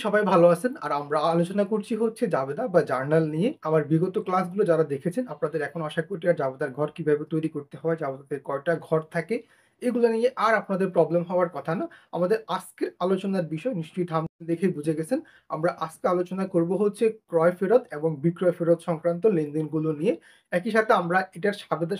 সবাই ভালো আছেন। আর আমরা আলোচনা করছি হচ্ছে জাবেদা বা জার্নাল নিয়ে। আমার বিগত ক্লাসগুলো যারা দেখেছেন, আপনাদের এখন আশা করি আর জাবেদার ঘর কিভাবে তৈরি করতে হয়, জাবেদাতে কয়টা ঘর থাকে, এগুলো নিয়ে আর আপনাদের প্রবলেম হওয়ার কথা না। আমাদের আজকের আলোচনার বিষয় নিশ্চয়ই থাম্বনেল দেখেই বুঝে গেছেন। আমরা আজকে আলোচনা করব হচ্ছে ক্রয় ফেরত এবং বিক্রয় ফেরত সংক্রান্ত লেনদেনগুলো নিয়ে। একই সাথে আমরা এটার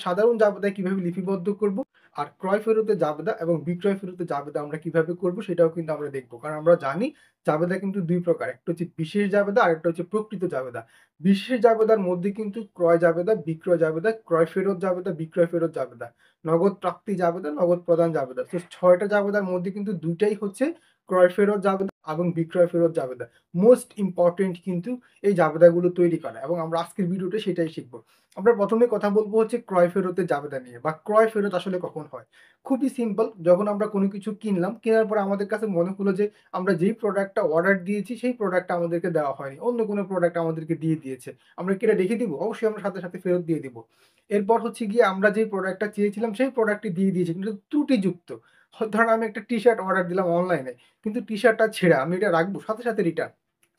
সাধারণ জাবেদা কিভাবে লিপিবদ্ধ করব, আর ক্রয় ফেরতে জাবেদা এবং বিক্রয় ফেরতে জাবেদা আমরা কিভাবে করব সেটাও কিন্তু আমরা দেখব। কারণ আমরা জানি জাবেদা কিন্তু ২ প্রকার। একটা হচ্ছে বিশেষ জাবেদা, আরেকটা হচ্ছে প্রকৃত জাবেদা। বিশেষ জাবেদার মধ্যে কিন্তু ক্রয় জাবেদা, বিক্রয় জাবেদা, ক্রয় ফেরত জাবেদা, বিক্রয় ফেরত জাবেদা, নগদ প্রাপ্তি জাবেদা, নগদ প্রদান জাবেদা। তো ৬ টা জাবেদার মধ্যে কিন্তু ২ টাই হচ্ছে ক্রয় ফেরত জাবেদা এবং বিক্রয় ফেরত জাবেদা। মোস্ট ইম্পোর্টেন্ট কিন্তু এই জাবেদাগুলো তৈরি করা, এবং আমরা আজকের ভিডিওতে সেটাই শিখব। আমরা ১ম এ কথা বলব হচ্ছে ক্রয় ফেরতের জাবেদা নিয়ে, বা ক্রয় ফেরত আসলে কখন হয়? খুবই সিম্পল। যখন আমরা কোনো কিছু কিনলাম, কেনার পরে আমাদের কাছে মনে হলো যে আমরা যেই প্রোডাক্টটা অর্ডার দিয়েছি সেই প্রোডাক্টটা আমাদেরকে দেওয়া হয়নি। অন্য কোনো প্রোডাক্ট আমাদেরকে দিয়ে দিয়েছে। আমরা কি এটা রেখে দিব? অবশ্যই আমরা সাথে, সাথে ফেরত দিয়ে দিব। এরপর হচ্ছে গিয়ে আমরা যেই প্রোডাক্টটা চেয়েছিলাম সেই প্রোডাক্টটি দিয়ে দিয়েছে কিন্তু ত্রুটিযুক্ত। ধরেন আমি একটা টি-শার্ট অর্ডার দিলাম অনলাইনে। কিন্তু টি-শার্টটা ছেঁড়া। আমি এটা রাখবো? সাথে, সাথে রিটার্ন।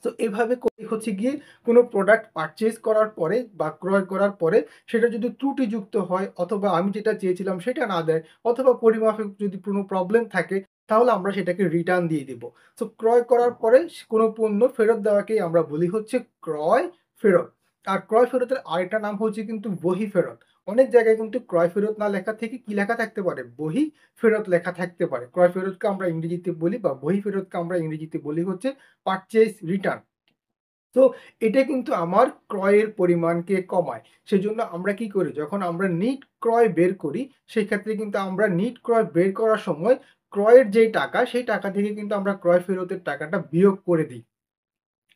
তো এভাবে করে হচ্ছে গিয়ে কোনো প্রোডাক্ট পারচেজ করার পরে বা ক্রয় করার পরে সেটা যদি ত্রুটিযুক্ত হয়, অথবা আমি যেটা চেয়েছিলাম সেটা না দেয়, অথবা পরিমাপে যদি কোনো প্রবলেম থাকে, তাহলে আমরা সেটাকে রিটার্ন দিয়ে দিব। সো ক্রয় করার পরে কোনো পণ্য ফেরত দেওয়াকেই আমরা বলি হচ্ছে ক্রয় ফেরত। আর ক্রয় ফেরতের আরেকটা নাম হচ্ছে কিন্তু বহি ফেরত। অনেক জায়গায় কিন্তু ক্রয় ফেরত না লেখা থেকে কি লেখা থাকতে পারে? বহি ফেরত লেখা থাকতে পারে। ক্রয় ফেরতকে আমরা ইংরেজিতে বলি, বা বহি ফেরতকে আমরা ইংরেজিতে বলি হচ্ছে পারচেজ রিটার্ন। তো এটা কিন্তু আমার ক্রয়ের পরিমাণকে কমায়। সেজন্য আমরা কি করি? যখন আমরা নিট ক্রয় বের করি, সেক্ষেত্রে কিন্তু আমরা নিট ক্রয় বের করার সময় ক্রয়ের যেই টাকা, সেই টাকা থেকে কিন্তু আমরা ক্রয় ফেরতের টাকাটা বিয়োগ করে দিই।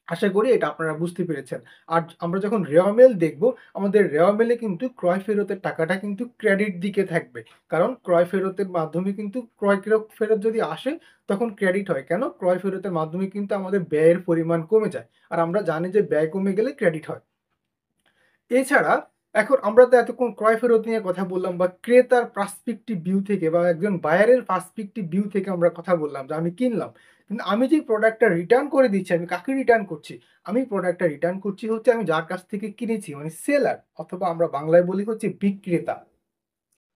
আশা করি এটা আপনারা বুঝতে পেরেছেন। আর আমরা যখন রেওয়ামেল দেখব, আমাদের রেওয়ামেলে কিন্তু ক্রয় ফেরতের টাকাটা কিন্তু ক্রেডিট দিকে থাকবে। কারণ ক্রয় ফেরতের মাধ্যমে কিন্তু ফেরত যদি আসে, তখন ক্রেডিট হয়। কেন? ক্রয় ফেরতের মাধ্যমে কিন্তু আমাদের ব্যয়ের পরিমাণ কমে যায়। আর আমরা জানি যে ব্যয় কমে গেলে ক্রেডিট হয়। এছাড়া এখন আমরা তো এতক্ষণ ক্রয় ফেরত নিয়ে কথা বললাম, বা ক্রেতার পার্সপেক্টিভ ভিউ থেকে, বা একজন বায়ারের পার্সপেক্টিভ ভিউ থেকে আমরা কথা বললাম যে আমি কিনলাম। কিন্তু আমি যে প্রোডাক্টটা রিটার্ন করে দিচ্ছি, আমি কাকে রিটার্ন করছি? আমি প্রোডাক্টটা রিটার্ন করছি হচ্ছে আমি যার কাছ থেকে কিনেছি, মানে সেলার, অথবা আমরা বাংলায় বলি হচ্ছে বিক্রেতা।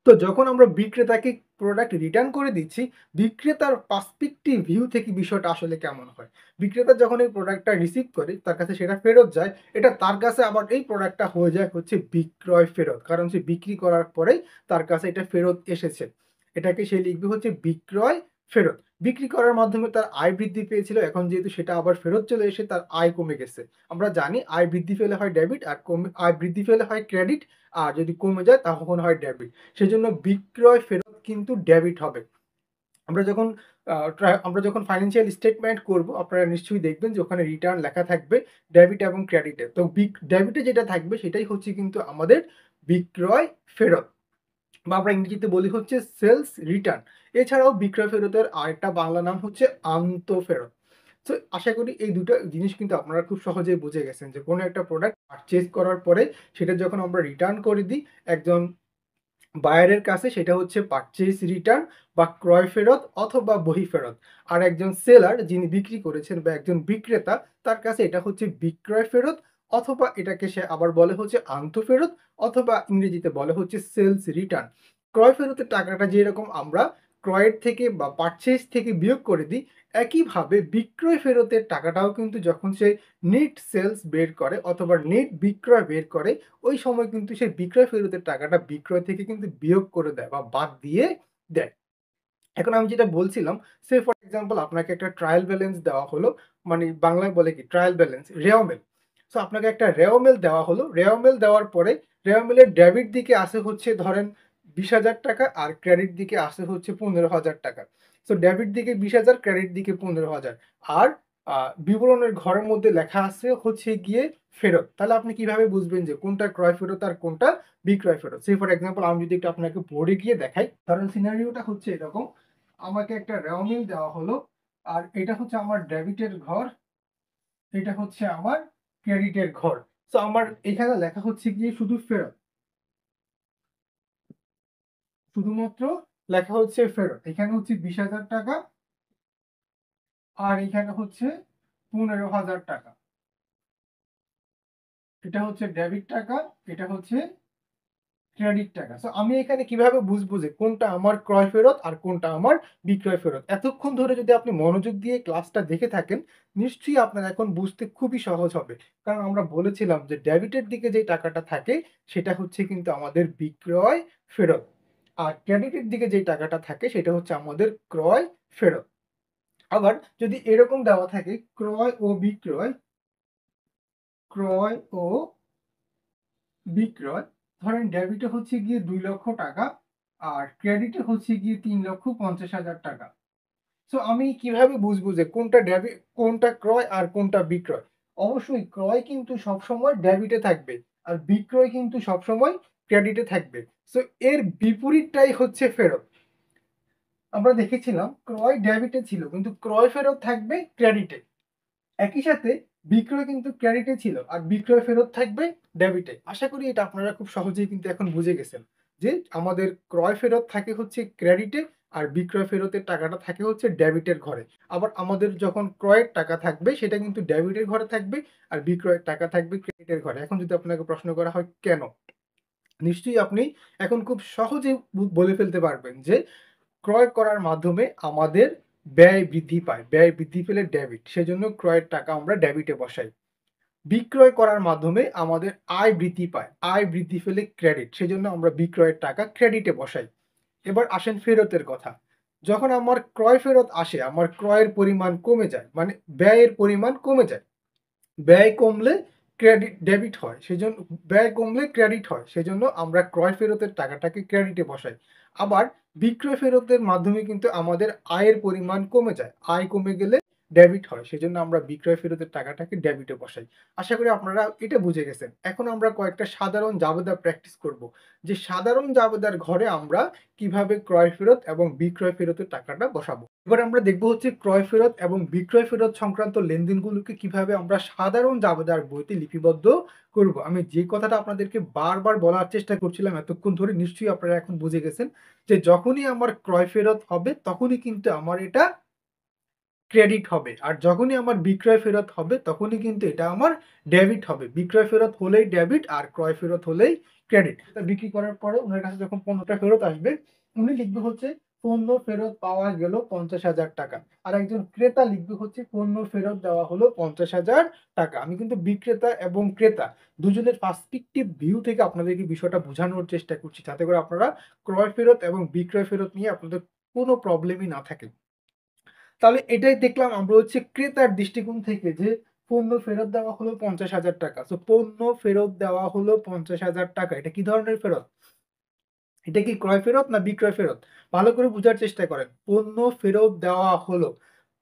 তো যখন আমরা বিক্রেতাকে প্রোডাক্ট রিটার্ন করে দিচ্ছি, বিক্রেতার পার্সপেক্টিভ ভিউ থেকে বিষয়টা আসলে কেমন হয়? বিক্রেতা যখন এই প্রোডাক্টটা রিসিভ করে, তার কাছে সেটা ফেরত যায়, এটা তার কাছে আবার এই প্রোডাক্টটা হয়ে যায় হচ্ছে বিক্রয় ফেরত। কারণ সে বিক্রি করার পরেই তার কাছে এটা ফেরত এসেছে। এটাকে সে লিখবে হচ্ছে বিক্রয় ফেরত। বিক্রি করার মাধ্যমে তার আয় বৃদ্ধি পেয়েছিল, এখন যেহেতু সেটা আবার ফেরত চলে এসে তার আয় কমে গেছে। আমরা জানি আয় বৃদ্ধি পেলে হয় ডেবিট, আর আয় বৃদ্ধি পেলে হয় ক্রেডিট, আর যদি কমে যায় তখন হয় ডেবিট। সেজন্য বিক্রয় ফেরত কিন্তু ডেবিট হবে। আমরা যখন আমরা যখন ফাইন্যান্সিয়াল স্টেটমেন্ট করব, আপনারা নিশ্চয়ই দেখবেন যে ওখানে রিটার্ন লেখা থাকবে ডেবিট এবং ক্রেডিটে। তো ডেবিটে যেটা থাকবে সেটাই হচ্ছে কিন্তু আমাদের বিক্রয় ফেরত, বা আমরা ইংরেজিতে বলি হচ্ছে সেলস রিটার্ন। এছাড়াও বিক্রয় ফেরতের আরেকটা বাংলা নাম হচ্ছে আন্তঃফেরত। তো আশা করি এই ২ টা জিনিস কিন্তু আপনারা খুব সহজেই বুঝে গেছেন যে কোনো একটা প্রোডাক্ট পারচেজ করার পরে সেটা যখন আমরা রিটার্ন করে দিই একজন বায়ারের কাছে, সেটা হচ্ছে পারচেজ রিটার্ন বা ক্রয় ফেরত অথবা বহি ফেরত। আর একজন সেলার যিনি বিক্রি করেছেন, বা একজন বিক্রেতা, তার কাছে এটা হচ্ছে বিক্রয় ফেরত, অথবা এটাকে সে আবার বলে হচ্ছে আন্তঃফেরত, অথবা ইংরেজিতে বলে হচ্ছে সেলস রিটার্ন। ক্রয় ফেরতের টাকাটা যেরকম আমরা ক্রয়ের থেকে বা পারচেজ থেকে বিয়োগ করে দিই, একইভাবে বিক্রয় ফেরতের টাকাটাও কিন্তু যখন সে নেট সেলস বের করে অথবা নেট বিক্রয় বের করে, ওই সময় কিন্তু সে বিক্রয় ফেরতের টাকাটা বিক্রয় থেকে কিন্তু বিয়োগ করে দেয় বা বাদ দিয়ে দেয়। এখন আমি যেটা বলছিলাম, সে ফর এক্সাম্পল আপনাকে একটা ট্রায়াল ব্যালেন্স দেওয়া হলো, মানে বাংলায় বলে কি ট্রায়াল ব্যালেন্স, রেওমেল। সো আপনাকে একটা রেওমেল দেওয়া হলো। রেওমেল দেওয়ার পরে রেওমেলের ডেবিট দিকে আসে হচ্ছে ধরেন ২০,০০০ টাকা, আর ক্রেডিট দিকে আসে হচ্ছে ১৫,০০০ টাকা। সো ডেবিট দিকে ২০,০০০, ক্রেডিট দিকে ১৫,০০০। আর বিবরণের ঘরের মধ্যে লেখা আছে হচ্ছে গিয়ে ফেরত। তাহলে আপনি কিভাবে বুঝবেন যে কোনটা ক্রয় ফেরত আর কোনটা বিক্রয় ফেরত? সে ফর এক্সাম্পল আমি যদি একটু আপনাকে বোর্ডে গিয়ে দেখাই, ধরেন সিনারিওটা হচ্ছে এরকম। আমাকে একটা রেওমিল দেওয়া হলো, আর এটা হচ্ছে আমার ডেবিটের ঘর, এটা হচ্ছে আমার ক্রেডিটের ঘর। সো আমার এখানে লেখা হচ্ছে গিয়ে শুধু ফেরত, শুধুমাত্র লেখা হচ্ছে ফেরত। এখানে হচ্ছে ২০,০০০ টাকা, আর এখানে হচ্ছে 15,000 টাকা। এটা হচ্ছে ডেবিট টাকা, এটা হচ্ছে ক্রেডিট টাকা। সো আমি এখানে কিভাবে বুঝবো যে কোনটা আমার ক্রয় ফেরত আর কোনটা আমার বিক্রয় ফেরত? এতক্ষণ ধরে যদি আপনি মনোযোগ দিয়ে ক্লাসটা দেখে থাকেন, নিশ্চয়ই আপনার এখন বুঝতে খুবই সহজ হবে। কারণ আমরা বলেছিলাম যে ডেবিটের দিকে যে টাকাটা থাকে সেটা হচ্ছে কিন্তু আমাদের বিক্রয় ফেরত। আর ক্রেডিটের দিকে যে টাকাটা থাকে সেটা হচ্ছে আমাদের ক্রয় ফেরত। আবার যদি এরকম দেওয়া থাকে ক্রয় ও বিক্রয়, ক্রয় ও বিক্রয়, ধরেন ডেবিটে হচ্ছে গিয়ে 2,00,000 টাকা আর ক্রেডিটে হচ্ছে গিয়ে 3,50,000 টাকা। সো আমি কিভাবে বুঝবো যে কোনটা কোনটা ক্রয় আর কোনটা বিক্রয়? অবশ্যই ক্রয় কিন্তু সবসময় ডেবিটে থাকবে আর বিক্রয় কিন্তু সবসময় ক্রেডিটে থাকবে। সো এর বিপরীতটাই হচ্ছে ফেরত। আমরা দেখেছিলাম ক্রয় ডেবিটে ছিল কিন্তু ক্রয় ফেরত থাকবে ক্রেডিটে। একই সাথে বিক্রয় কিন্তু ক্রেডিটে ছিল আর বিক্রয় ফেরত থাকবে ডেবিটে। আশা করি এটা আপনারা খুব সহজেই কিন্তু এখন বুঝে গেছেন যে আমাদের ক্রয় ফেরত থাকে হচ্ছে ক্রেডিটে আর বিক্রয় ফেরতের টাকাটা থাকে হচ্ছে ডেবিটের ঘরে। আবার আমাদের যখন ক্রয়ের টাকা থাকবে সেটা কিন্তু ডেবিটের ঘরে থাকবে আর বিক্রয়ের টাকা থাকবে ক্রেডিটের ঘরে। এখন যদি আপনাকে প্রশ্ন করা হয় কেন? নিশ্চয়ই আপনি এখন খুব সহজেই বলে ফেলতে পারবেন যে ক্রয় করার মাধ্যমে আমাদের ব্যয় বৃদ্ধি পায়। ব্যয় বৃদ্ধি পেলে ডেবিট। সেজন্য ক্রয়ের টাকা আমরা ডেবিটে বসাই। বিক্রয় করার মাধ্যমে আমাদের আয় বৃদ্ধি পায়। আয় বৃদ্ধি পেলে ক্রেডিট। সেজন্য আমরা বিক্রয়ের টাকা ক্রেডিটে বসাই। এবার আসেন ফেরতের কথা। যখন আমার ক্রয় ফেরত আসে, আমার ক্রয়ের পরিমাণ কমে যায়। মানে ব্যয়ের পরিমাণ কমে যায়। ব্যয় কমলে ডেবিট হয়। সেজন্য ব্যয় কমলে ক্রেডিট হয়। সেজন্য আমরা ক্রয় ফেরতের টাকাটাকে ক্রেডিটে বসাই। আবার বিক্রয় ফেরতের মাধ্যমে কিন্তু আমাদের আয়ের পরিমাণ কমে যায়। আয় কমে গেলে ডেবিট হয়। সেজন্য আমরা বিক্রয় ফেরতের টাকাটাকে ডেবিটে বসাই। আশা করি আপনারা এটা বুঝে গেছেন। এখন আমরা কয়েকটা সাধারণ জাবেদা প্র্যাকটিস করব। যে সাধারণ জাবেদার ঘরে আমরা কিভাবে ক্রয় ফেরত এবং বিক্রয় ফেরতের টাকাটা বসাবো। এবার আমরা দেখব হচ্ছে ক্রয় ফেরত এবং বিক্রয় ফেরত সংক্রান্ত লেনদেনগুলোকে কিভাবে আমরা সাধারণ জাবেদার বইতে লিপিবদ্ধ করব। আমি যে কথাটা আপনাদেরকে বারবার বলার চেষ্টা করছিলাম এতক্ষণ ধরে, নিশ্চয়ই আপনারা এখন বুঝে গেছেন যে যখনই আমার ক্রয় ফেরত হবে তখনই কিন্তু আমার এটা ক্রেডিট হবে। আর যখনই আমার বিক্রয় ফেরত হবে তখনই কিন্তু এটা আমার ডেবিট হবে। বিক্রয় ফেরত হলেই ডেবিট আর ক্রয় ফেরত হলেই ক্রেডিট। তা বিক্রি করার পরে উনার কাছে যখন পণ্যটা ফেরত আসবে, উনি লিখবে হচ্ছে পণ্য ফেরত পাওয়া গেল ৫০,০০০ টাকা। আর একজন ক্রেতা লিখবে হচ্ছে পণ্য ফেরত দেওয়া হলো ৫০,০০০ টাকা। আমি কিন্তু বিক্রেতা এবং ক্রেতা দুজনের পার্সপেক্টিভ ভিউ থেকে আপনাদেরকে বিষয়টা বোঝানোর চেষ্টা করছি, যাতে করে আপনারা ক্রয় ফেরত এবং বিক্রয় ফেরত নিয়ে আপনাদের কোনো প্রবলেমই না থাকে। তাহলে এটাই দেখলাম আমরা হচ্ছে ক্রেতার দৃষ্টিকোণ থেকে যে পণ্য ফেরত দেওয়া হলো ৫০,০০০ টাকা। সো পণ্য ফেরত দেওয়া হলো ৫০,০০০ টাকা। এটা কি ধরনের ফেরত? এটা কি ক্রয় ফেরত না বিক্রয় ফেরত? ভালো করে বুঝার চেষ্টা করেন। পণ্য ফেরত দেওয়া হলো।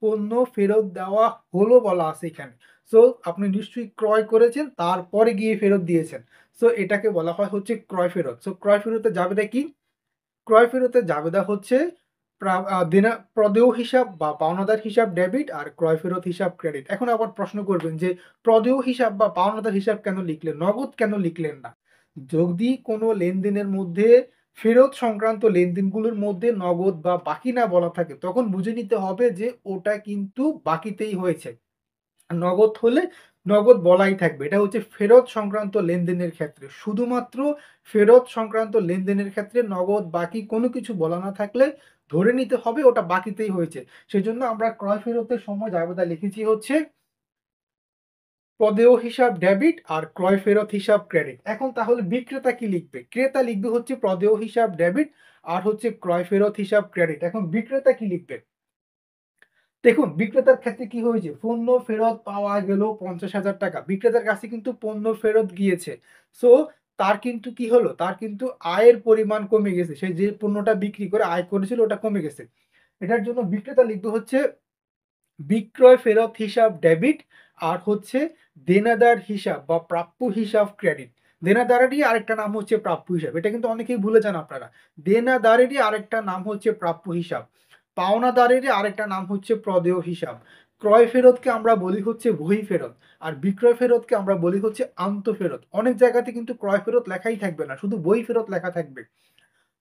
পণ্য ফেরত দেওয়া হলো বলা আছে এখানে। সো আপনি নিশ্চয়ই ক্রয় করেছেন তারপরে গিয়ে ফেরত দিয়েছেন। সো এটাকে বলা হয় হচ্ছে ক্রয় ফেরত। সো ক্রয় ফেরতের জাবেদা কি? ক্রয় ফেরতের জাবেদা হচ্ছে প্রদেয় হিসাব বা পাওনাদার হিসাব ডেবিট আর ক্রয় ফেরত হিসাব ক্রেডিট। এখন আবার প্রশ্ন করবেন যে প্রদেয় হিসাব বা পাওনাদার হিসাব কেন লিখলেন? নগদ কেন লিখলেন না? যদি কোনো লেনদেনের মধ্যে ফেরত সংক্রান্ত লেনদেনগুলোর মধ্যে নগদ বা বাকি না বলা থাকে তখন বুঝে নিতে হবে যে ওটা কিন্তু বাকিতেই হয়েছে। নগদ হলে নগদ বলাই থাকবে। এটা হচ্ছে ফেরত সংক্রান্ত লেনদেনের ক্ষেত্রে। শুধুমাত্র ফেরত সংক্রান্ত লেনদেনের ক্ষেত্রে নগদ বাকি কোনো কিছু বলা না থাকলে ধরে নিতে হবে ওটা বাকিতেই হয়েছে। সেজন্য আমরা ক্রয় ফেরতের সময় জাবেদা লিখেছি হচ্ছে প্রদেয় হিসাব ডেবিট আর ক্রয় ফেরত হিসাব ক্রেডিট। এখন তাহলে বিক্রেতা কি লিখবে? ক্রেতা লিখবে হচ্ছে প্রদেয় হিসাব ডেবিট আর হচ্ছে ক্রয় ফেরত হিসাব ক্রেডিট। এখন বিক্রেতা কি লিখবে? দেখুন বিক্রেতার ক্ষেত্রে কি হয়েছে? পণ্য ফেরত পাওয়া গেল ৫০,০০০ টাকা। বিক্রেতার কাছে কিন্তু পণ্য ফেরত গিয়েছে। সো তার কিন্তু কি হলো? তার কিন্তু আয়ের পরিমাণ কমে গেছে। সে যে পণ্যটা বিক্রি করে আয় করেছিল ওটা কমে গেছে। এটার জন্য বিক্রেতা লিখবে হচ্ছে বিক্রয় ফেরত হিসাব ডেবিট আর হচ্ছে দেনাদার হিসাব বা প্রাপ্য হিসাব ক্রেডিট। দেনাদারেরই আরেকটা নাম হচ্ছে প্রাপ্য হিসাব। এটা কিন্তু অনেকেই ভুলে যান আপনারা। দেনাদারেরই আরেকটা নাম হচ্ছে প্রাপ্য হিসাব। পাওনাদারেরই আরেকটা নাম হচ্ছে প্রদেয় হিসাব। ক্রয় ফেরতকে আমরা বলি হচ্ছে বহি ফেরত। আর বিক্রয় ফেরতকে আমরা বলি হচ্ছে আন্ত ফেরত। অনেক জায়গাতে কিন্তু ক্রয় ফেরত লেখাই থাকবে না। শুধু বহি ফেরত লেখা থাকবে।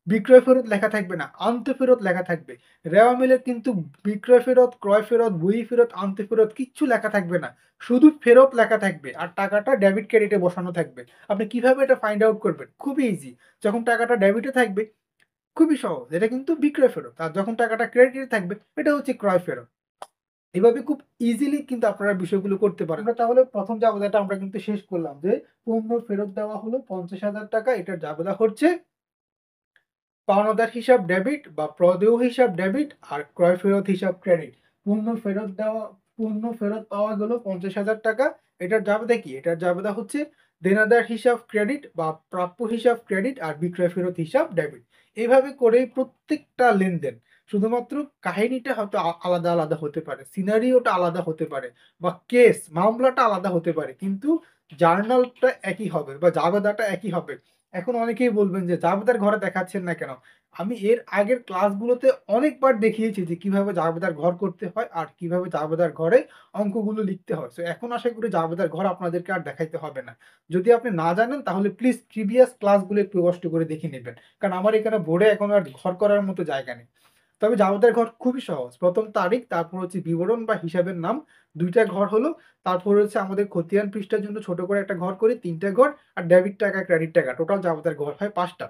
বিক্রয় ফেরত লেখা থাকবে না, আনতে ফেরত লেখা থাকবে। রেওয়া মিলে কিন্তু বিক্রয় ফেরত, ক্রয় ফেরত, বই ফেরত, আনতে ফেরত কিচ্ছু লেখা থাকবে না। শুধু ফেরত লেখা থাকবে আর টাকাটা ডেবিট ক্রেডিটে বসানো থাকবে। আপনি কিভাবে এটা ফাইন্ড আউট করবেন? খুবই ইজি। যখন টাকাটা ডেবিটে থাকবে খুবই সহজ। এটা কিন্তু বিক্রয় ফেরত। আর যখন টাকাটা ক্রেডিটে থাকবে এটা হচ্ছে ক্রয় ফেরত। এভাবে খুব ইজিলি কিন্তু আপনারা বিষয়গুলো করতে পারেন। আমরা তাহলে ১ম জাবেদাটা আমরা কিন্তু শেষ করলাম যে পণ্য ফেরত দেওয়া হলো ৳৫০,০০০, এটার জাবেদা হচ্ছে পাওনাদার হিসাব ডেবিট বা প্রদেয় হিসাব ডেবিট আর ক্রয় ফেরত হিসাব ক্রেডিট। পণ্য ফেরত দেওয়া, পণ্য ফেরত পাওয়া গেল ৳৫০,০০০। এটার জাবেদা কি? এটার জাবেদা হচ্ছে দেনাদার হিসাব ক্রেডিট বা প্রাপ্য হিসাব ক্রেডিট আর বিক্রয় ফেরত হিসাব ডেবিট। এভাবে করে প্রত্যেকটা লেনদেন, শুধুমাত্র কাহিনীটা হয়তো আলাদা, আলাদা হতে পারে। সিনারিওটা আলাদা হতে পারে বা কেস, মামলাটা আলাদা হতে পারে। কিন্তু জার্নালটা একই হবে বা জাবেদাটা একই হবে। এখন অনেকেই বলবেন যে, "জাবেদার ঘরে দেখাচ্ছেন না কেন?" আমি এর আগের ক্লাসগুলোতে অনেকবার দেখিয়েছি যে কিভাবে জাবেদার ঘর করতে হয় আর কিভাবে জাবেদার ঘরে অঙ্কগুলো লিখতে হয়। সো এখন আশা করি জাবেদার ঘর আপনাদেরকে আর দেখাইতে হবে না। যদি আপনি না জানেন তাহলে প্লিজ প্রিভিয়াস ক্লাসগুলো একটু কষ্ট করে দেখে নিবেন। কারণ আমার এখানে বোর্ডে এখন আর ঘর করার মতো জায়গা নেই। তবে জাবেদার ঘর খুবই সহজ। ১ম তারিখ, তারপর হচ্ছে বিবরণ বা হিসাবের নাম, ২ টা ঘর হলো। তারপর হচ্ছে আমাদের খতিয়ান পৃষ্ঠার জন্য ছোট করে একটা ঘর করি, ৩ টা ঘর আর ডেবিট টাকা, ক্রেডিট টাকা। টোটাল জাবেদার ঘর হয় ৫ টা।